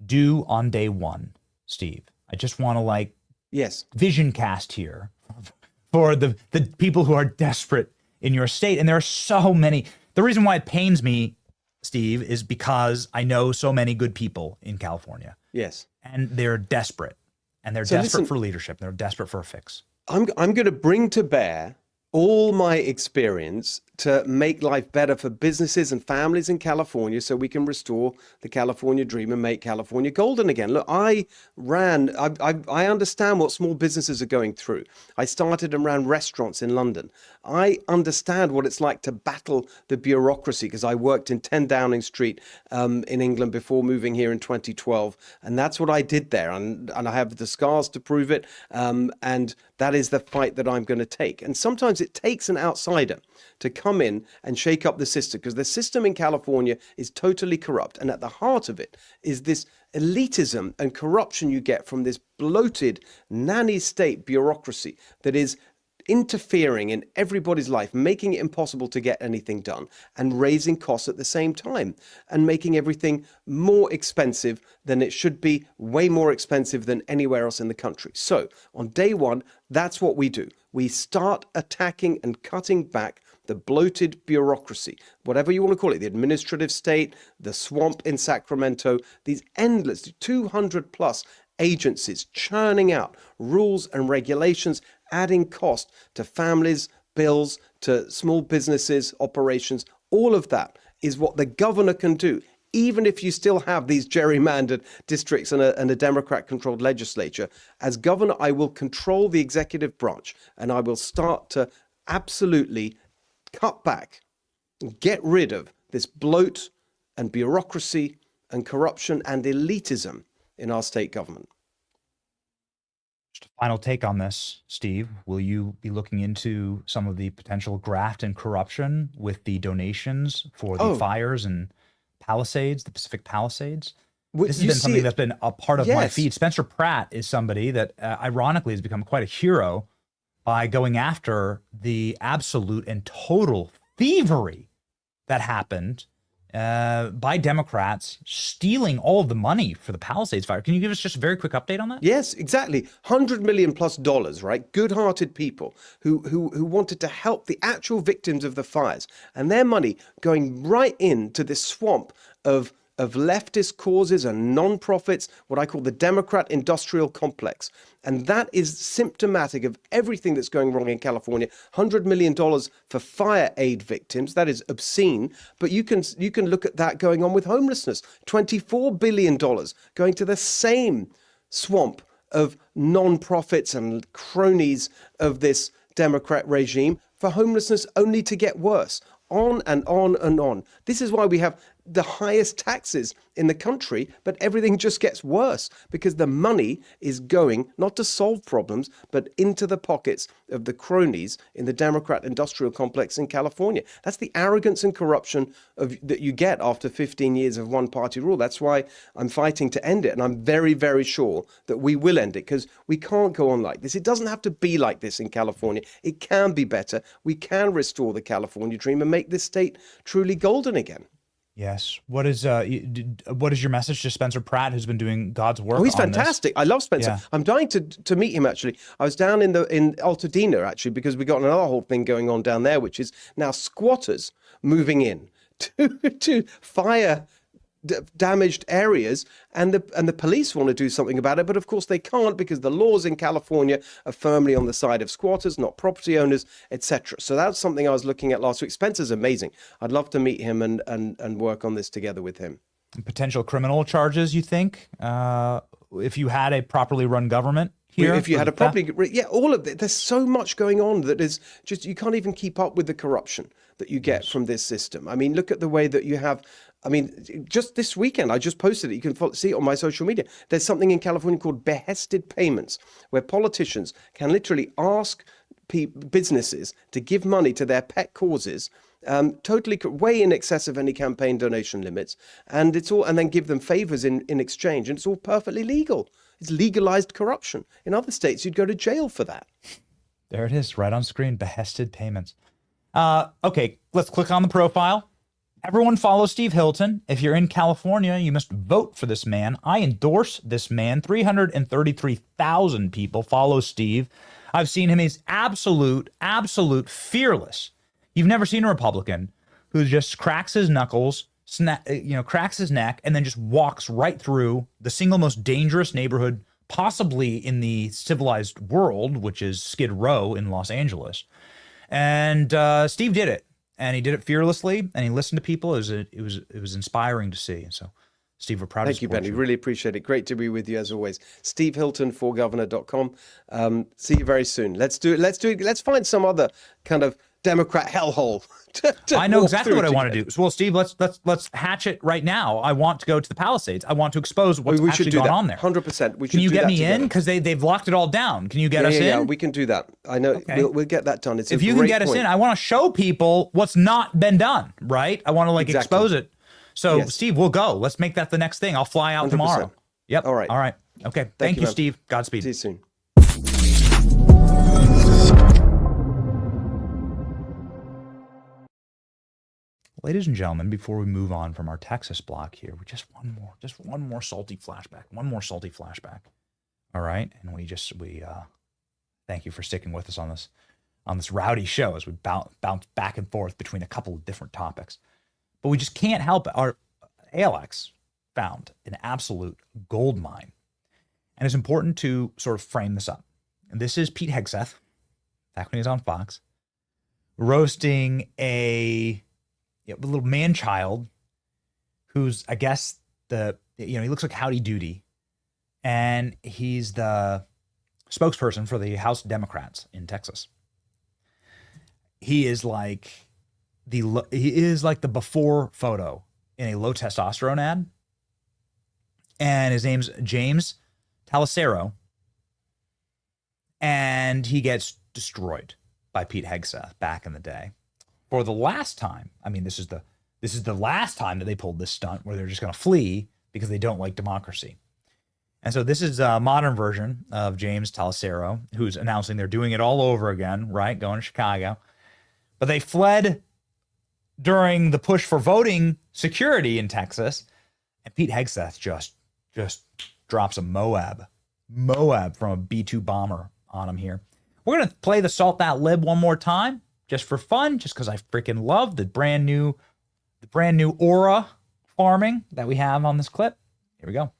do on day one, Steve? I just want to vision cast here for the people who are desperate in your state. And there are so many. The reason why it pains me, Steve, is because I know so many good people in California. Yes. And they're desperate. And they're desperate for leadership. They're desperate for a fix. I'm going to bring to bear all my experience to make life better for businesses and families in California so we can restore the California dream and make California golden again. Look, I understand what small businesses are going through. I started and ran restaurants in London. I understand what it's like to battle the bureaucracy because I worked in 10 Downing Street in England before moving here in 2012. And that's what I did there. And I have the scars to prove it. And that is the fight that I'm going to take. And sometimes it takes an outsider to come in and shake up the system, because the system in California is totally corrupt. And at the heart of it is this elitism and corruption you get from this bloated nanny state bureaucracy that is interfering in everybody's life, making it impossible to get anything done, and raising costs at the same time, and making everything more expensive than it should be, way more expensive than anywhere else in the country. So on day one, that's what we do. We start attacking and cutting back the bloated bureaucracy, whatever you want to call it, the administrative state, the swamp in Sacramento, these endless 200 plus agencies churning out rules and regulations, adding cost to families, bills, to small businesses, operations. All of that is what the governor can do. Even if you still have these gerrymandered districts and a Democrat-controlled legislature, as governor, I will control the executive branch, and I will start to absolutely cut back and get rid of this bloat and bureaucracy and corruption and elitism in our state government. Just a final take on this, Steve. Will you be looking into some of the potential graft and corruption with the donations for the fires and Palisades, the Pacific Palisades? This has been something that's been a part of my feed. Spencer Pratt is somebody that ironically has become quite a hero by going after the absolute and total thievery that happened by Democrats stealing all of the money for the Palisades fire. Can you give us just a very quick update on that? Yes, exactly. $100 million plus, right? Good-hearted people who wanted to help the actual victims of the fires, and their money going right into this swamp of leftist causes and non-profits, what I call the Democrat industrial complex. And that is symptomatic of everything that's going wrong in California. $100 million for fire aid victims. That is obscene. But you can look at that going on with homelessness. $24 billion going to the same swamp of non-profits and cronies of this Democrat regime for homelessness only to get worse. On and on and on. This is why we have the highest taxes in the country, but everything just gets worse because the money is going not to solve problems, but into the pockets of the cronies in the Democrat industrial complex in California. That's the arrogance and corruption that you get after 15 years of one-party rule. That's why I'm fighting to end it, and I'm very, very sure that we will end it, because we can't go on like this. It doesn't have to be like this in California. It can be better. We can restore the California dream and make this state truly golden again. Yes. What is your message to Spencer Pratt, who's been doing God's work? Oh, he's fantastic. I love Spencer. Yeah. I'm dying to meet him, actually. I was down in Altadena, actually, because we got another whole thing going on down there, which is now squatters moving in to fire damaged areas, and the police want to do something about it, but of course they can't because the laws in California are firmly on the side of squatters, not property owners, etc. So that's something I was looking at last week. Spencer's amazing. I'd love to meet him and work on this together with him. Potential criminal charges, you think, if you had a properly run government here? If you had a properly, all of it. There's so much going on that is just, you can't even keep up with the corruption that you get from this system. I mean, look at the way that you have, I mean, just this weekend, I just posted it. You can see it on my social media. There's something in California called behested payments, where politicians can literally ask businesses to give money to their pet causes, totally way in excess of any campaign donation limits, and then give them favors in exchange, and it's all perfectly legal. It's legalized corruption. In other states, you'd go to jail for that. There it is, right on screen, behested payments. Okay, let's click on the profile. Everyone follow Steve Hilton. If you're in California, you must vote for this man. I endorse this man. 333,000 people follow Steve. I've seen him. He's absolute fearless. You've never seen a Republican who just cracks his knuckles, cracks his neck, and then just walks right through the single most dangerous neighborhood possibly in the civilized world, which is Skid Row in Los Angeles. And Steve did it, and he did it fearlessly, and he listened to people. It was inspiring to see. So, Steve, we're proud to support you. Thank you, Benny. Really appreciate it. Great to be with you as always. SteveHilton4governor.com. See you very soon. Let's do it. Let's find some other kind of Democrat hellhole. I know exactly what I want to do. Well, Steve, let's hatch it right now. I want to go to the Palisades. I want to expose what's actually gone on there. 100%. Can you get me in? Because they've locked it all down. Can you get us in? Yeah, we can do that. I know. Okay. We'll get that done. If you can get us in, I want to show people what's not been done, right? I want to expose it. So, yes. Steve, we'll go. Let's make that the next thing. I'll fly out 100%. Tomorrow. Yep. All right. Okay. Thank you, Steve. Godspeed. See you soon. Ladies and gentlemen, before we move on from our Texas block here, just one more salty flashback. All right, and we thank you for sticking with us on this rowdy show as we bounce back and forth between a couple of different topics. But we just can't help it. Our ALX found an absolute gold mine, and it's important to sort of frame this up. And this is Pete Hegseth, back when he was on Fox, roasting a little man-child who's, I guess, he looks like Howdy Doody, and he's the spokesperson for the House Democrats in Texas. He is like the before photo in a low testosterone ad, and his name's James Talicero, and he gets destroyed by Pete Hegseth back in the day. For the last time, I mean, this is the last time that they pulled this stunt where they're just going to flee because they don't like democracy. And so this is a modern version of James Talicero, who's announcing they're doing it all over again, right? Going to Chicago. But they fled during the push for voting security in Texas. And Pete Hegseth just drops a Moab from a B-2 bomber on him here. We're going to play the Salt That Lib one more time. Just for fun, just because I freaking love the brand new aura farming that we have on this clip. Here we go.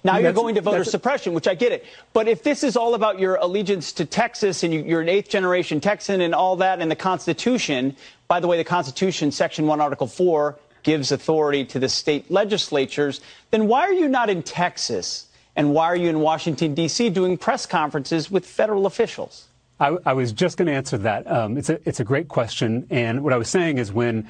Now you're going to voter suppression, which I get it. But if this is all about your allegiance to Texas and you're an 8th generation Texan and all that and the Constitution, by the way, the Constitution, Section 1, Article 4, gives authority to the state legislatures, then why are you not in Texas? And why are you in Washington, D.C. doing press conferences with federal officials? I was just going to answer that. It's a great question. And what I was saying is when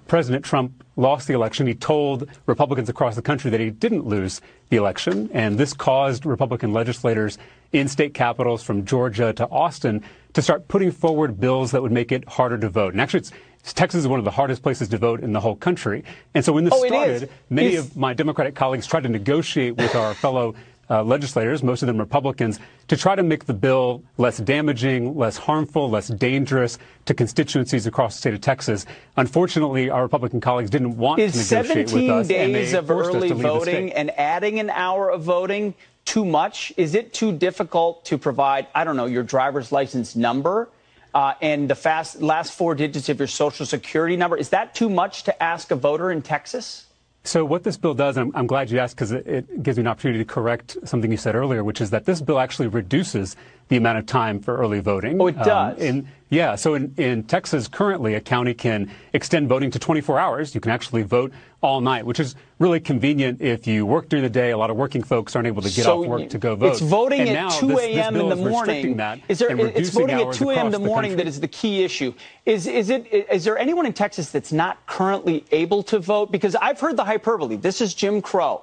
President Trump lost the election, he told Republicans across the country that he didn't lose the election. And this caused Republican legislators in state capitals from Georgia to Austin to start putting forward bills that would make it harder to vote. And actually, Texas is one of the hardest places to vote in the whole country. And so when this started, many of my Democratic colleagues tried to negotiate with our fellow legislators, most of them Republicans, to try to make the bill less damaging, less harmful, less dangerous to constituencies across the state of Texas. Unfortunately, our Republican colleagues didn't want to negotiate with us. Is 17 days of early voting and adding an hour of voting too much? Is it too difficult to provide, I don't know, your driver's license number and the last 4 digits of your social security number? Is that too much to ask a voter in Texas? So what this bill does, and I'm glad you asked because it gives me an opportunity to correct something you said earlier, which is that this bill actually reduces the amount of time for early voting. Oh, it does? So in Texas, currently, a county can extend voting to 24 hours. You can actually vote all night, which is really convenient if you work during the day. A lot of working folks aren't able to get off work to go vote. It's voting and at 2 a.m. in the morning. It's voting at 2 a.m. in the morning that is the key issue. Is there anyone in Texas that's not currently able to vote? Because I've heard the hyperbole. This is Jim Crow.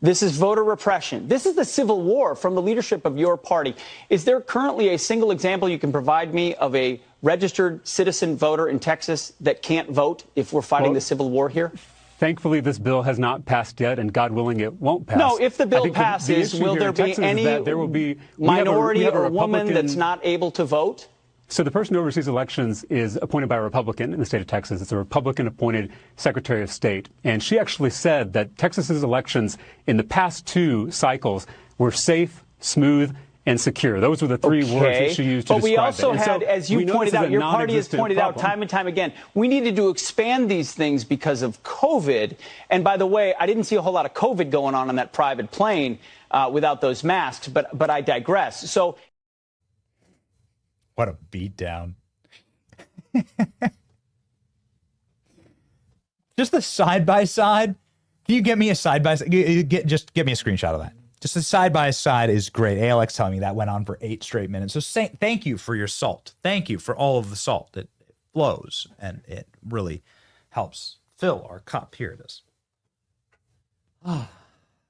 This is voter repression. This is the Civil War from the leadership of your party. Is there currently a single example you can provide me of a registered citizen voter in Texas that can't vote if we're fighting the Civil War here? Thankfully, this bill has not passed yet, and God willing, it won't pass. No, if the bill passes, will there be any minority or woman that's not able to vote? So the person who oversees elections is appointed by a Republican in the state of Texas. It's a Republican-appointed Secretary of State. And she actually said that Texas's elections in the past 2 cycles were safe, smooth, and secure. Those were the 3 words that she used to describe it. But we also had, as you pointed out, your party has pointed out time and time again, we needed to expand these things because of COVID. And by the way, I didn't see a whole lot of COVID going on that private plane without those masks, but I digress. So. What a beatdown. Just the side-by-side. Can you get me a side-by-side? Just get me a screenshot of that. Just the side-by-side is great. ALX telling me that went on for 8 straight minutes. So thank you for your salt. Thank you for all of the salt. It flows, and it really helps fill our cup. Here it is. Oh,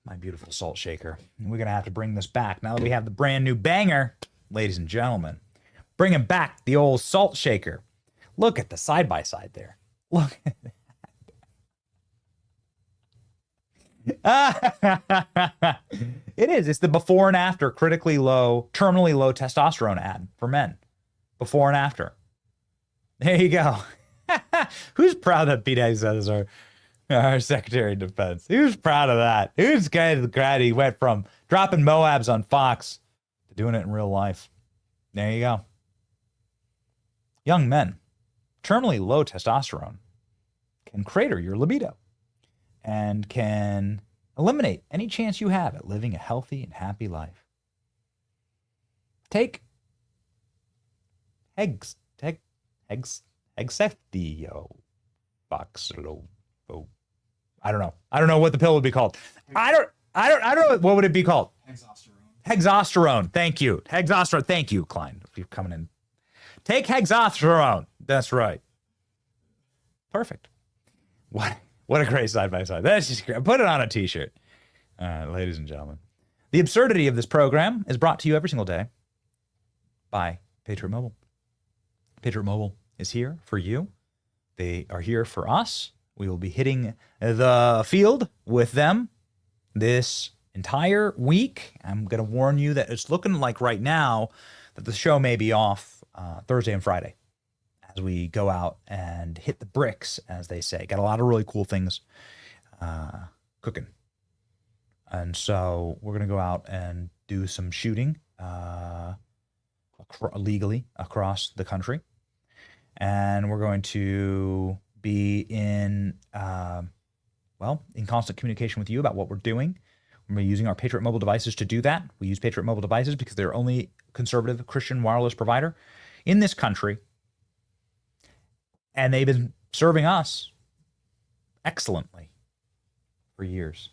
my beautiful salt shaker. We're going to have to bring this back now that we have the brand new banger, ladies and gentlemen. Bringing back the old salt shaker. Look at the side-by-side there. Look at that. It is. It's the before and after critically low, terminally low testosterone ad for men. Before and after. There you go. Who's proud that Pete Hegseth is our Secretary of Defense? Who's proud of that? Who's glad he went from dropping Moabs on Fox to doing it in real life? There you go. Young men, terminally low testosterone can crater your libido and can eliminate any chance you have at living a healthy and happy life. Take Hexethio Boxalo. I don't know. I don't know what the pill would be called. I don't know. What would it be called? Hexosterone. Thank you. Hexosterone. Thank you, Klein, if you're coming in. Take hexosterone. That's right. Perfect. What a great side-by-side. That's just great. Put it on a t-shirt. Ladies and gentlemen. The absurdity of this program is brought to you every single day by Patriot Mobile. Patriot Mobile is here for you. They are here for us. We will be hitting the field with them this entire week. I'm going to warn you that it's looking like right now that the show may be off Thursday and Friday as we go out and hit the bricks, as they say. Got a lot of really cool things cooking. And so we're going to go out and do some shooting legally across the country. And we're going to be in constant communication with you about what we're doing. We're using our Patriot Mobile devices to do that. We use Patriot Mobile devices because they're only conservative Christian wireless provider in this country. And they've been serving us excellently for years.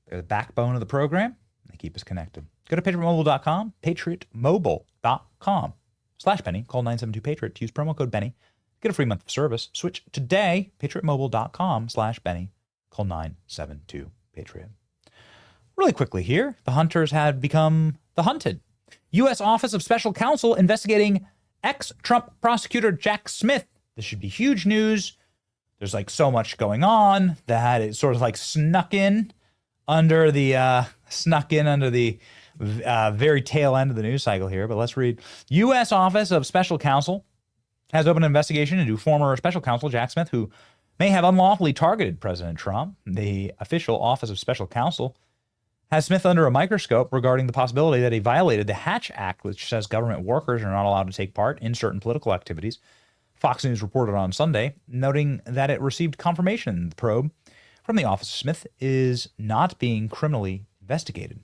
They're the backbone of the program. They keep us connected. Go to patriotmobile.com, patriotmobile.com/Benny. Call 972-PATRIOT to use promo code Benny. Get a free month of service. Switch today, patriotmobile.com/Benny. Call 972-PATRIOT. Really quickly here, the hunters had become the hunted. U.S. Office of Special Counsel investigating ex-Trump prosecutor Jack Smith. This should be huge news. There's like so much going on that it sort of like snuck in under the very tail end of the news cycle here. But let's read. U.S. Office of Special Counsel has opened an investigation into former special counsel Jack Smith, who may have unlawfully targeted President Trump. The official Office of Special Counsel has Smith under a microscope regarding the possibility that he violated the Hatch Act, which says government workers are not allowed to take part in certain political activities. Fox News reported on Sunday, noting that it received confirmation the probe from the Office of Smith is not being criminally investigated.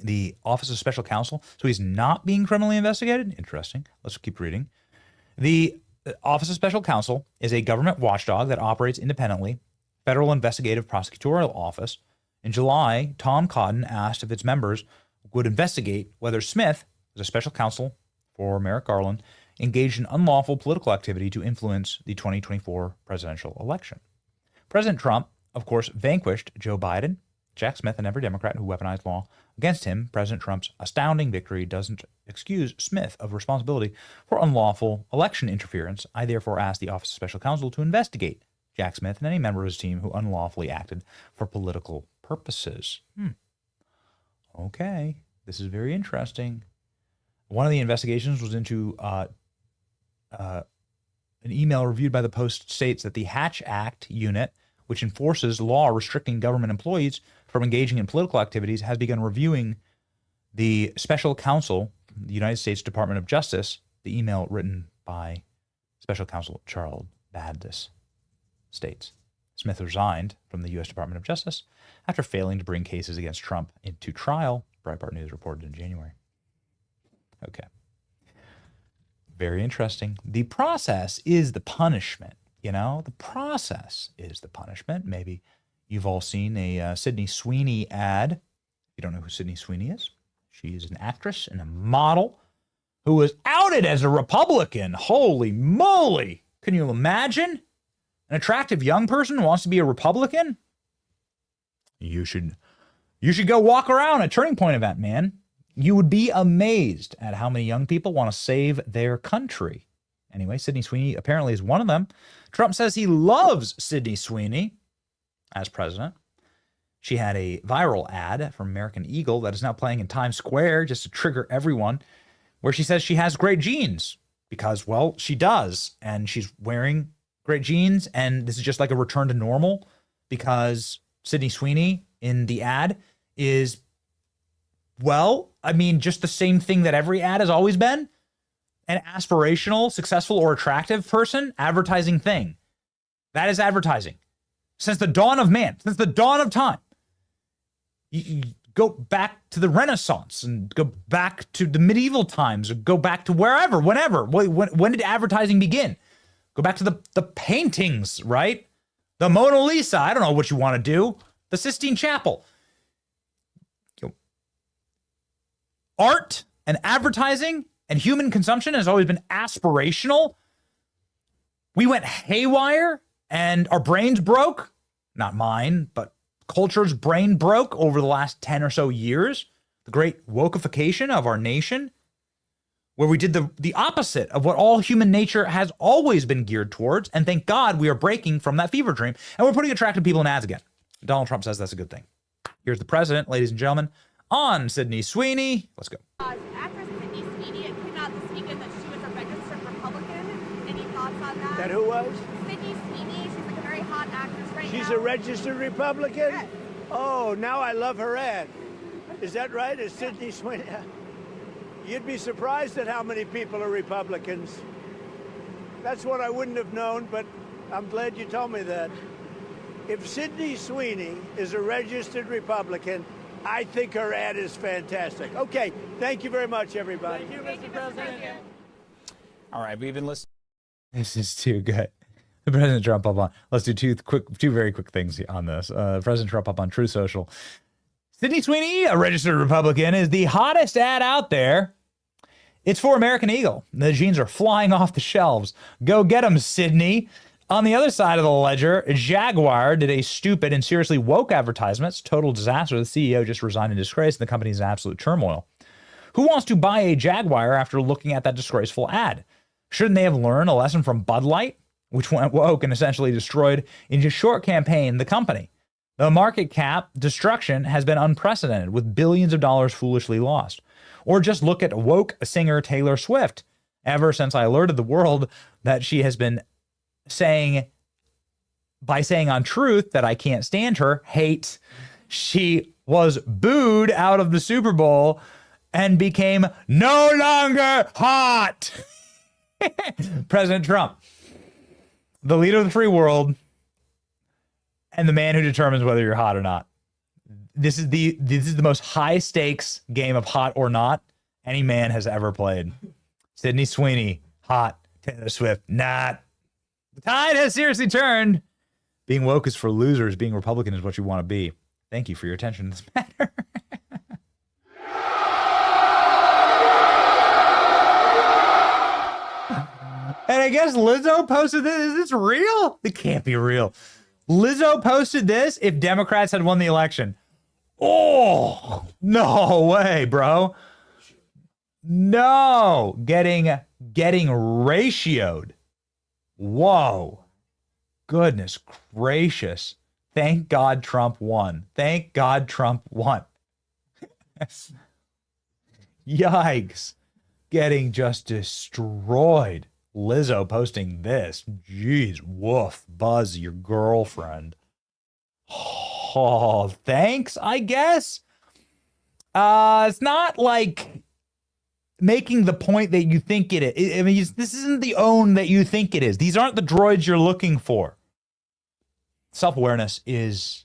The Office of Special Counsel, so he's not being criminally investigated? Interesting. Let's keep reading. The Office of Special Counsel is a government watchdog that operates independently, Federal Investigative Prosecutorial Office. In July, Tom Cotton asked if its members would investigate whether Smith, as a special counsel for Merrick Garland, engaged in unlawful political activity to influence the 2024 presidential election. President Trump, of course, vanquished Joe Biden, Jack Smith, and every Democrat who weaponized law against him. President Trump's astounding victory doesn't excuse Smith of responsibility for unlawful election interference. I therefore ask the Office of Special Counsel to investigate Jack Smith and any member of his team who unlawfully acted for political purposes. Okay, this is very interesting. One of the investigations was into an email reviewed by the Post states that the Hatch Act unit, which enforces law restricting government employees from engaging in political activities, has begun reviewing the special counsel, the United States Department of Justice. The email written by special counsel Charles Badis states Smith resigned from the U.S. Department of Justice after failing to bring cases against Trump into trial, Breitbart News reported in January. Okay. Very interesting. The process is the punishment. You know, the process is the punishment. Maybe you've all seen a Sydney Sweeney ad. If you don't know who Sydney Sweeney is, she is an actress and a model who was outed as a Republican. Holy moly. Can you imagine? An attractive young person who wants to be a Republican? You should go walk around a Turning Point event, man. You would be amazed at how many young people want to save their country. Anyway, Sydney Sweeney apparently is one of them. Trump says he loves Sydney Sweeney as president. She had a viral ad from American Eagle that is now playing in Times Square just to trigger everyone, where she says she has great genes because, well, she does. And she's wearing great genes. And this is just like a return to normal because Sydney Sweeney in the ad is, well, I mean, just the same thing that every ad has always been. An aspirational, successful, or attractive person, advertising thing. That is advertising. Since the dawn of man, since the dawn of time. You go back to the Renaissance and go back to the medieval times or go back to wherever, whenever. When did advertising begin? Go back to the paintings, right? The Mona Lisa. I don't know what you want to do. The Sistine Chapel. Art and advertising and human consumption has always been aspirational. We went haywire and our brains broke. Not mine, but culture's brain broke over the last 10 or so years. The great wokeification of our nation, where we did the opposite of what all human nature has always been geared towards. And thank God we are breaking from that fever dream. And we're putting attractive people in ads again. Donald Trump says that's a good thing. Here's the president, ladies and gentlemen, on Sydney Sweeney. Let's go. Actress Sydney Sweeney came out this weekend that she was a registered Republican. Any thoughts on that? That who was? Sydney Sweeney. She's like a very hot actress right now. She's a registered Republican? Yes. Oh, now I love her ad. Is that right? Is Sydney Sweeney? You'd be surprised at how many people are Republicans. That's what I wouldn't have known, but I'm glad you told me that. If Sydney Sweeney is a registered Republican, I think her ad is fantastic. Okay, thank you very much, everybody. Thank you, Mr. President. All right, we've been listening. This is too good. The President Trump up on. Let's do two very quick things on this. President Trump up on Truth Social. Sydney Sweeney, a registered Republican, is the hottest ad out there. It's for American Eagle. The jeans are flying off the shelves. Go get them, Sydney. On the other side of the ledger, Jaguar did a stupid and seriously woke advertisements. Total disaster. The CEO just resigned in disgrace, and the company's in absolute turmoil. Who wants to buy a Jaguar after looking at that disgraceful ad? Shouldn't they have learned a lesson from Bud Light, which went woke and essentially destroyed in just short campaign the company? The market cap destruction has been unprecedented, with billions of dollars foolishly lost. Or just look at woke singer Taylor Swift. Ever since I alerted the world that she has been saying on Truth that I can't stand her, hate, she was booed out of the Super Bowl and became no longer hot. President Trump, the leader of the free world, and the man who determines whether you're hot or not. This is the most high stakes game of hot or not any man has ever played. Sydney Sweeney, hot. Taylor Swift, not. The tide has seriously turned. Being woke is for losers. Being Republican is what you want to be. Thank you for your attention to this matter. And I guess Lizzo posted this. Is this real? It can't be real. Lizzo posted this if Democrats had won the election. Oh, no way, bro. No. Getting ratioed. Whoa. Goodness gracious. Thank God Trump won. Thank God Trump won. Yikes. Getting just destroyed. Lizzo posting this. Jeez, woof. Buzz, your girlfriend. Oh, thanks, I guess. It's not like making the point that you think it is. I mean, this isn't the own that you think it is. These aren't the droids you're looking for. Self-awareness is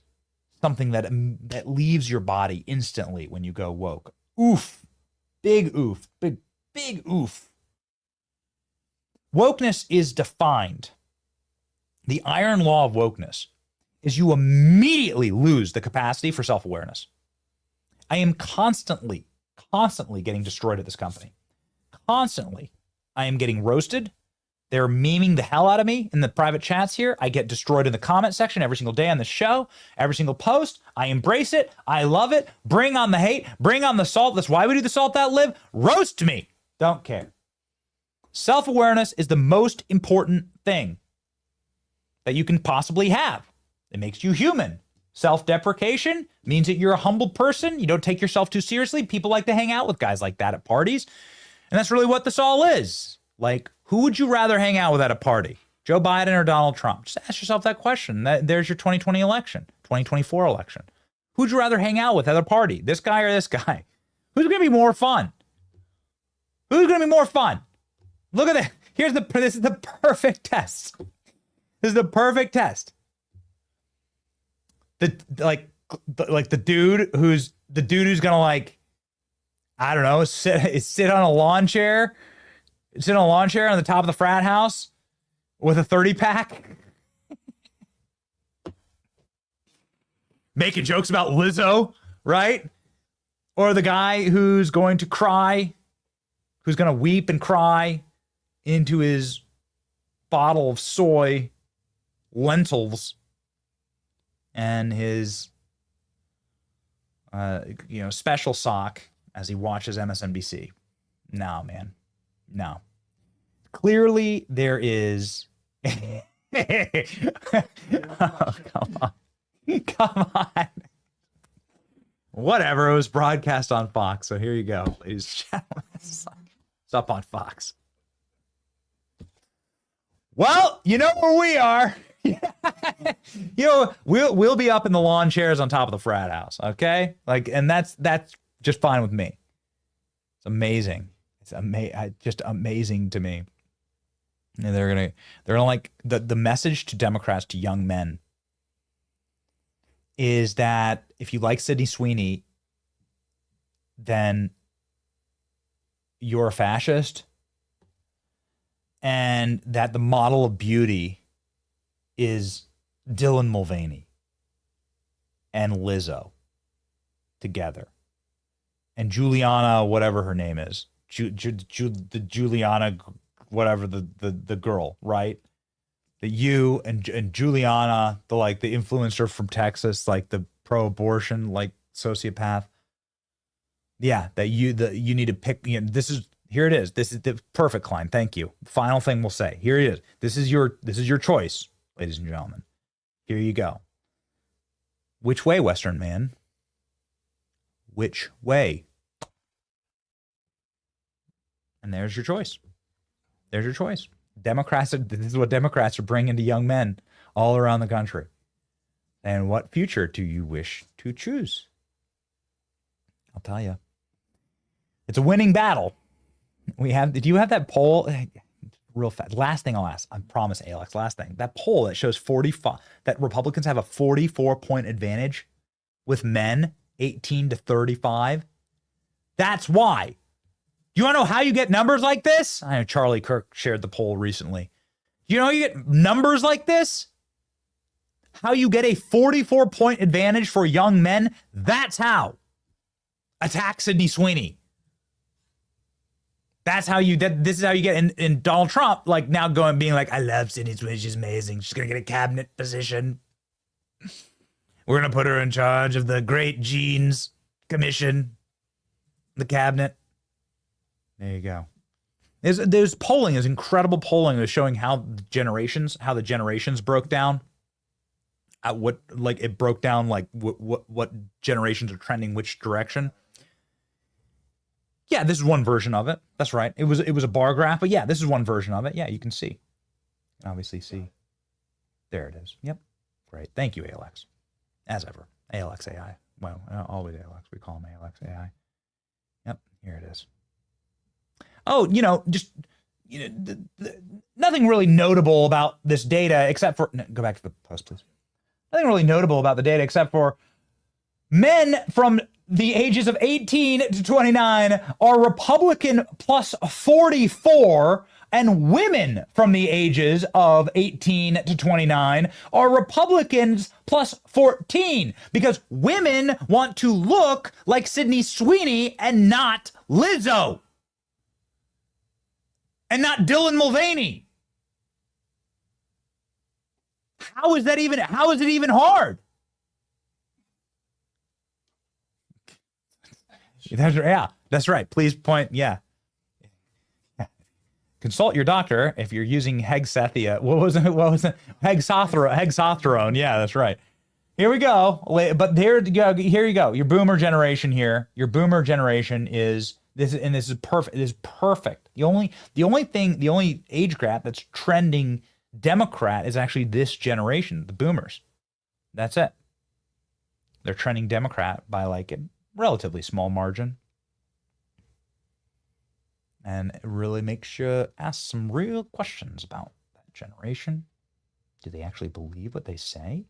something that leaves your body instantly when you go woke. Oof. Big oof. Big oof. Wokeness is defined. The iron law of wokeness is you immediately lose the capacity for self-awareness. I am constantly getting destroyed at this company. Constantly. I am getting roasted. They're memeing the hell out of me in the private chats here. I get destroyed in the comment section every single day on the show, every single post. I embrace it. I love it. Bring on the hate. Bring on the salt. That's why we do the Salt That Live. Roast me. Don't care. Self-awareness is the most important thing that you can possibly have. It makes you human. Self-deprecation means that you're a humble person. You don't take yourself too seriously. People like to hang out with guys like that at parties. And that's really what this all is. Like, who would you rather hang out with at a party? Joe Biden or Donald Trump? Just ask yourself that question. There's your 2020 election, 2024 election. Who'd you rather hang out with at a party? This guy or this guy? Who's going to be more fun? Who's going to be more fun? Look at that. This is the perfect test. This is the perfect test. The dude who's gonna, like, I don't know, sit on a lawn chair, on the top of the frat house with a 30-pack, making jokes about Lizzo, right? Or the guy who's going to cry, who's gonna weep and cry into his bottle of soy lentils and his special sock as he watches MSNBC. No, man. No. Clearly there is oh, come on. Come on. Whatever. It was broadcast on Fox, so here you go, ladies and gentlemen. It's up on Fox. Well, you know where we are. We'll be up in the lawn chairs on top of the frat house, okay? Like, and that's just fine with me. It's amazing. It's just amazing to me. And they're gonna like the message to Democrats, to young men, is that if you like Sydney Sweeney, then you're a fascist. And that the model of beauty is Dylan Mulvaney and Lizzo together. And Juliana, whatever her name is, the Juliana, whatever the girl, right? That you and Juliana, the influencer from Texas, like the pro-abortion, like sociopath. Yeah, that you need to pick. Here it is. This is the perfect, Klein. Thank you. Final thing we'll say. Here it is. This is your choice, ladies and gentlemen. Here you go. Which way, Western man? Which way? And there's your choice. There's your choice. This is what Democrats are bringing to young men all around the country. And what future do you wish to choose? I'll tell you. It's a winning battle. Do you have that poll? Real fast. Last thing I'll ask. I promise, Alex. Last thing. That poll that shows 45 that Republicans have a 44-point advantage with men 18 to 35. That's why. You want to know how you get numbers like this? I know Charlie Kirk shared the poll recently. You know how you get numbers like this? How you get a 44-point advantage for young men? That's how. Attack Sydney Sweeney. That's how you did. This is how you get in Donald Trump, like now being like, I love Sydney Sweeney. She's amazing. She's going to get a cabinet position. We're going to put her in charge of the Great Genes Commission, the cabinet. There you go. There's polling, there's incredible polling that's showing how the generations broke down. What generations are trending which direction. Yeah, this is one version of it. That's right. It was a bar graph, but yeah, this is one version of it. Yeah, you can see. You can obviously see. There it is. Yep. Great. Thank you, ALX. As ever. ALX AI. Well, always ALX. We call him ALX AI. Yep. Here it is. Oh, nothing really notable about this data except for, go back to the post, please. Nothing really notable about the data except for men from the ages of 18 to 29 are Republican plus 44, and women from the ages of 18 to 29 are Republicans plus 14, because women want to look like Sydney Sweeney and not Lizzo. And not Dylan Mulvaney. How is it even hard? That's right. Please point, consult your doctor if you're using Hexethia. What was it? Hexotherone. Yeah, that's right. Here we go. But here you go. Your boomer generation here. Your boomer generation is this is perfect. It is perfect. The only age gap that's trending Democrat is actually this generation, the boomers. That's it. They're trending Democrat by like a relatively small margin. And it really makes you ask some real questions about that generation. Do they actually believe what they say?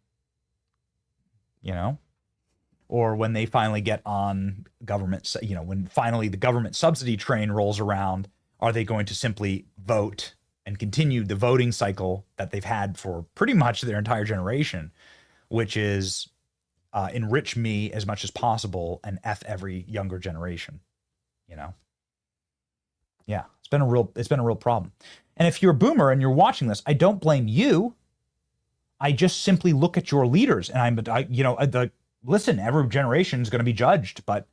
Or when they finally get on government, when finally the government subsidy train rolls around, are they going to simply vote and continue the voting cycle that they've had for pretty much their entire generation, which is enrich me as much as possible and F every younger generation, Yeah, it's been a real problem. And if you're a boomer and you're watching this, I don't blame you. I just simply look at your leaders and listen, every generation is going to be judged, but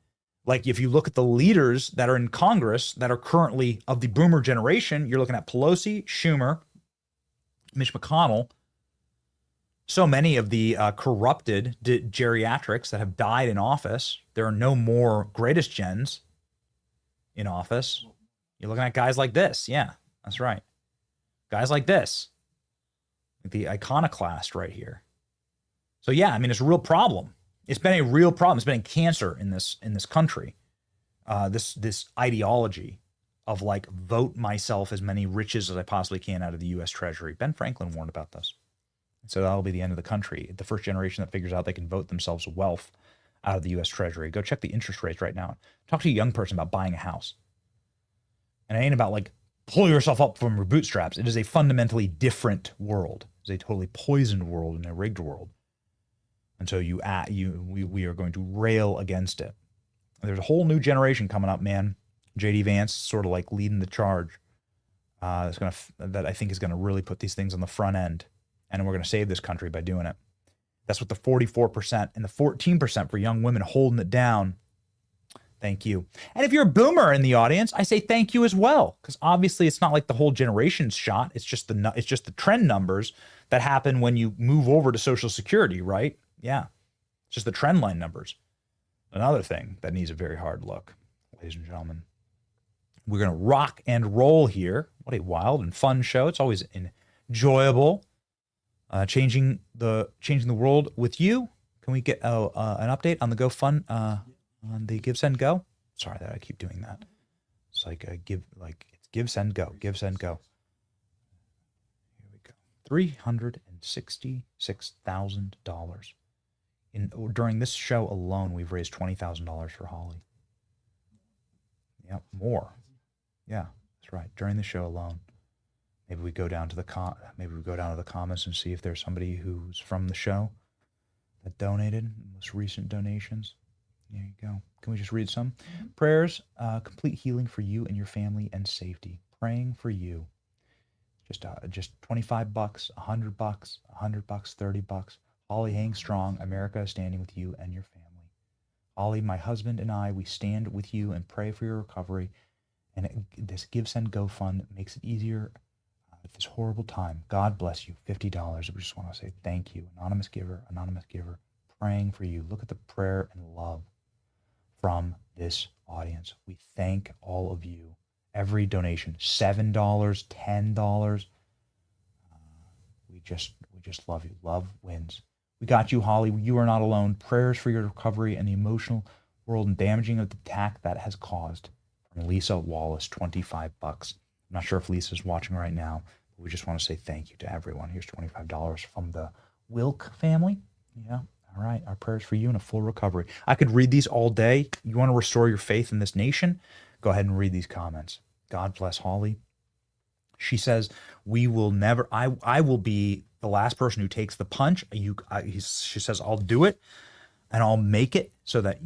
like if you look at the leaders that are in Congress that are currently of the boomer generation, you're looking at Pelosi, Schumer, Mitch McConnell, so many of the corrupted geriatrics that have died in office. There are no more greatest gens in office. You're looking at guys like this. Yeah, that's right. Guys like this. The iconoclast right here. So yeah, I mean, it's a real problem. It's been a real problem. It's been a cancer in this country. This ideology of like vote myself as many riches as I possibly can out of the U.S. Treasury. Ben Franklin warned about this. So that'll be the end of the country. The first generation that figures out they can vote themselves wealth out of the U.S. Treasury. Go check the interest rates right now. Talk to a young person about buying a house. And it ain't about like pull yourself up from your bootstraps. It is a fundamentally different world. It's a totally poisoned world and a rigged world. And so we are going to rail against it. There's a whole new generation coming up, man. J.D. Vance sort of like leading the charge. That I think is going to really put these things on the front end. And we're going to save this country by doing it. That's what the 44% and the 14% for young women holding it down. Thank you. And if you're a boomer in the audience, I say thank you as well, because obviously it's not like the whole generation's shot. It's just the trend numbers that happen when you move over to Social Security, right? Yeah, it's just the trend line numbers. Another thing that needs a very hard look, ladies and gentlemen. We're going to rock and roll here. What a wild and fun show. It's always enjoyable. Changing the world with you. Can we get an update on the GoFundMe? on the Give, Send, Go. Sorry that I keep doing that. It's like a give, like it's Give, Send, Go. Give, Send, Go. Here we go. $366,000. During this show alone, we've raised $20,000 for Holly. Yep, more. Yeah, that's right. During the show alone. Maybe we go down to the comments and see if there's somebody who's from the show that donated, most recent donations. There you go. Can we just read some? Prayers, complete healing for you and your family and safety. Praying for you. Just $25, $100, $100, $30. Holly, hang strong. America is standing with you and your family. Holly, my husband and I, we stand with you and pray for your recovery. And this Give, Send, Go fund makes it easier at this horrible time. God bless you. $50. We just want to say thank you. Anonymous giver, praying for you. Look at the prayer and love from this audience. We thank all of you. Every donation, $7, $10. We just love you. Love wins. We got you, Holly. You are not alone. Prayers for your recovery and the emotional world and damaging of the attack that has caused. From Lisa Wallace, $25. I'm not sure if Lisa's watching right now, but we just want to say thank you to everyone. Here's $25 from the Wilk family. Yeah. All right. Our prayers for you and a full recovery. I could read these all day. You want to restore your faith in this nation? Go ahead and read these comments. God bless Holly. She says, we will never, I will be the last person who takes the punch. She says, I'll do it and I'll make it so that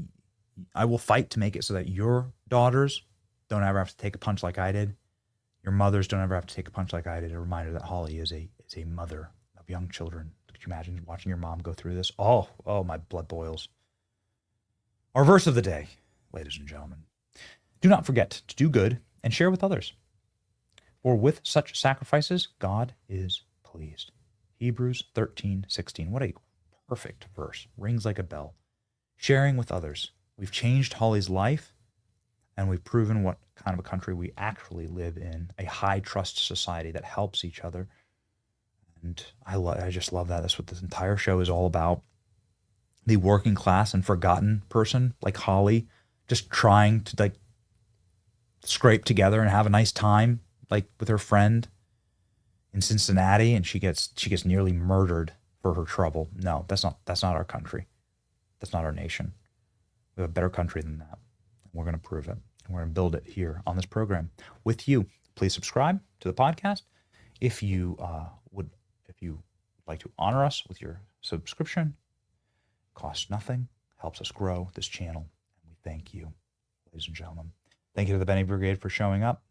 I will fight to make it so that your daughters don't ever have to take a punch like I did. Your mothers don't ever have to take a punch like I did. A reminder that Holly is a mother of young children. Could you imagine watching your mom go through this? Oh, my blood boils. Our verse of the day, ladies and gentlemen. Do not forget to do good and share with others. For with such sacrifices, God is pleased. Hebrews 13:16. What a perfect verse. Rings like a bell. Sharing with others. We've changed Holly's life, and we've proven what kind of a country we actually live in, a high-trust society that helps each other. And I just love that. That's what this entire show is all about. The working class and forgotten person like Holly, just trying to scrape together and have a nice time, with her friend in Cincinnati, and she gets nearly murdered for her trouble. No, that's not our country. That's not our nation. We have a better country than that. We're going to prove it. And we're going to build it here on this program with you. Please subscribe to the podcast. If you would like to honor us with your subscription, costs nothing, helps us grow this channel, and we thank you, ladies and gentlemen. Thank you to the Benny Brigade for showing up,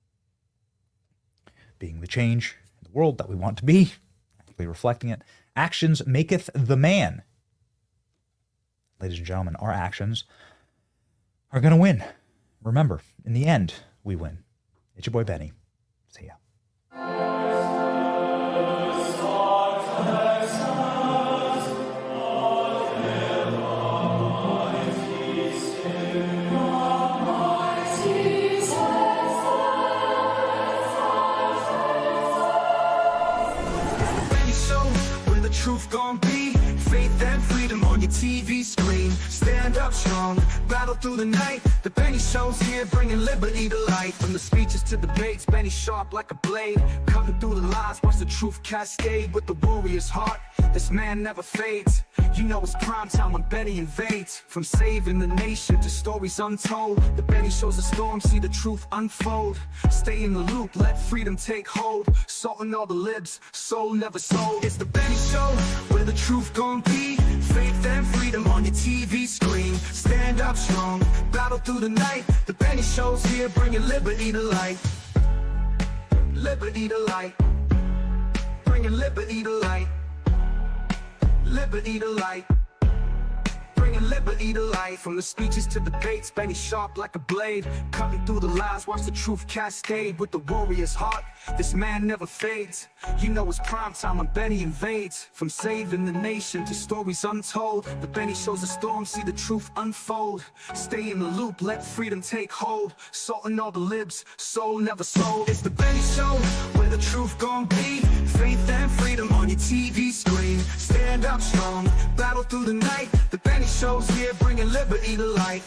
being the change in the world that we want to be, actually reflecting it. Actions maketh the man. Ladies and gentlemen, our actions are going to win. Remember, in the end, we win. It's your boy Benny. See ya. Truth gon' be faith and freedom on your TV screen. Stand up strong, battle through the night. The Benny Show's here, bringing liberty to light. From the speeches to debates, Benny sharp like a blade, cutting through the lies, watch the truth cascade. With the warrior's heart, this man never fades. You know it's prime time when Benny invades. From saving the nation to stories untold, the Benny Show's a storm, see the truth unfold. Stay in the loop, let freedom take hold. Salt in all the libs, soul never sold. It's the Benny Show, where the truth gon' be. Faith and freedom on your TV screen. Stand up strong, battle through the night. The Benny Show's here, bringing liberty to light. Liberty to light. Bringing liberty to light. Liberty to light. Bringing liberty to life. From the speeches to debates, Benny sharp like a blade, cutting through the lies, watch the truth cascade. With the warrior's heart, this man never fades. You know it's prime time when Benny invades. From saving the nation to stories untold, the Benny Show's a storm, see the truth unfold. Stay in the loop, let freedom take hold. Salt in all the libs, soul never sold. It's the Benny Show, where the truth gon' be. Faith and freedom on your TV screen. Stand up strong, battle through the night. The Benny Show's here, bringing liberty to light.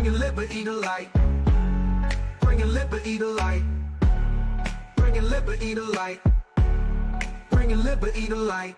Bringing liberty to light. Bringing liberty to light. Bringing liberty to light. Bringing liberty to light.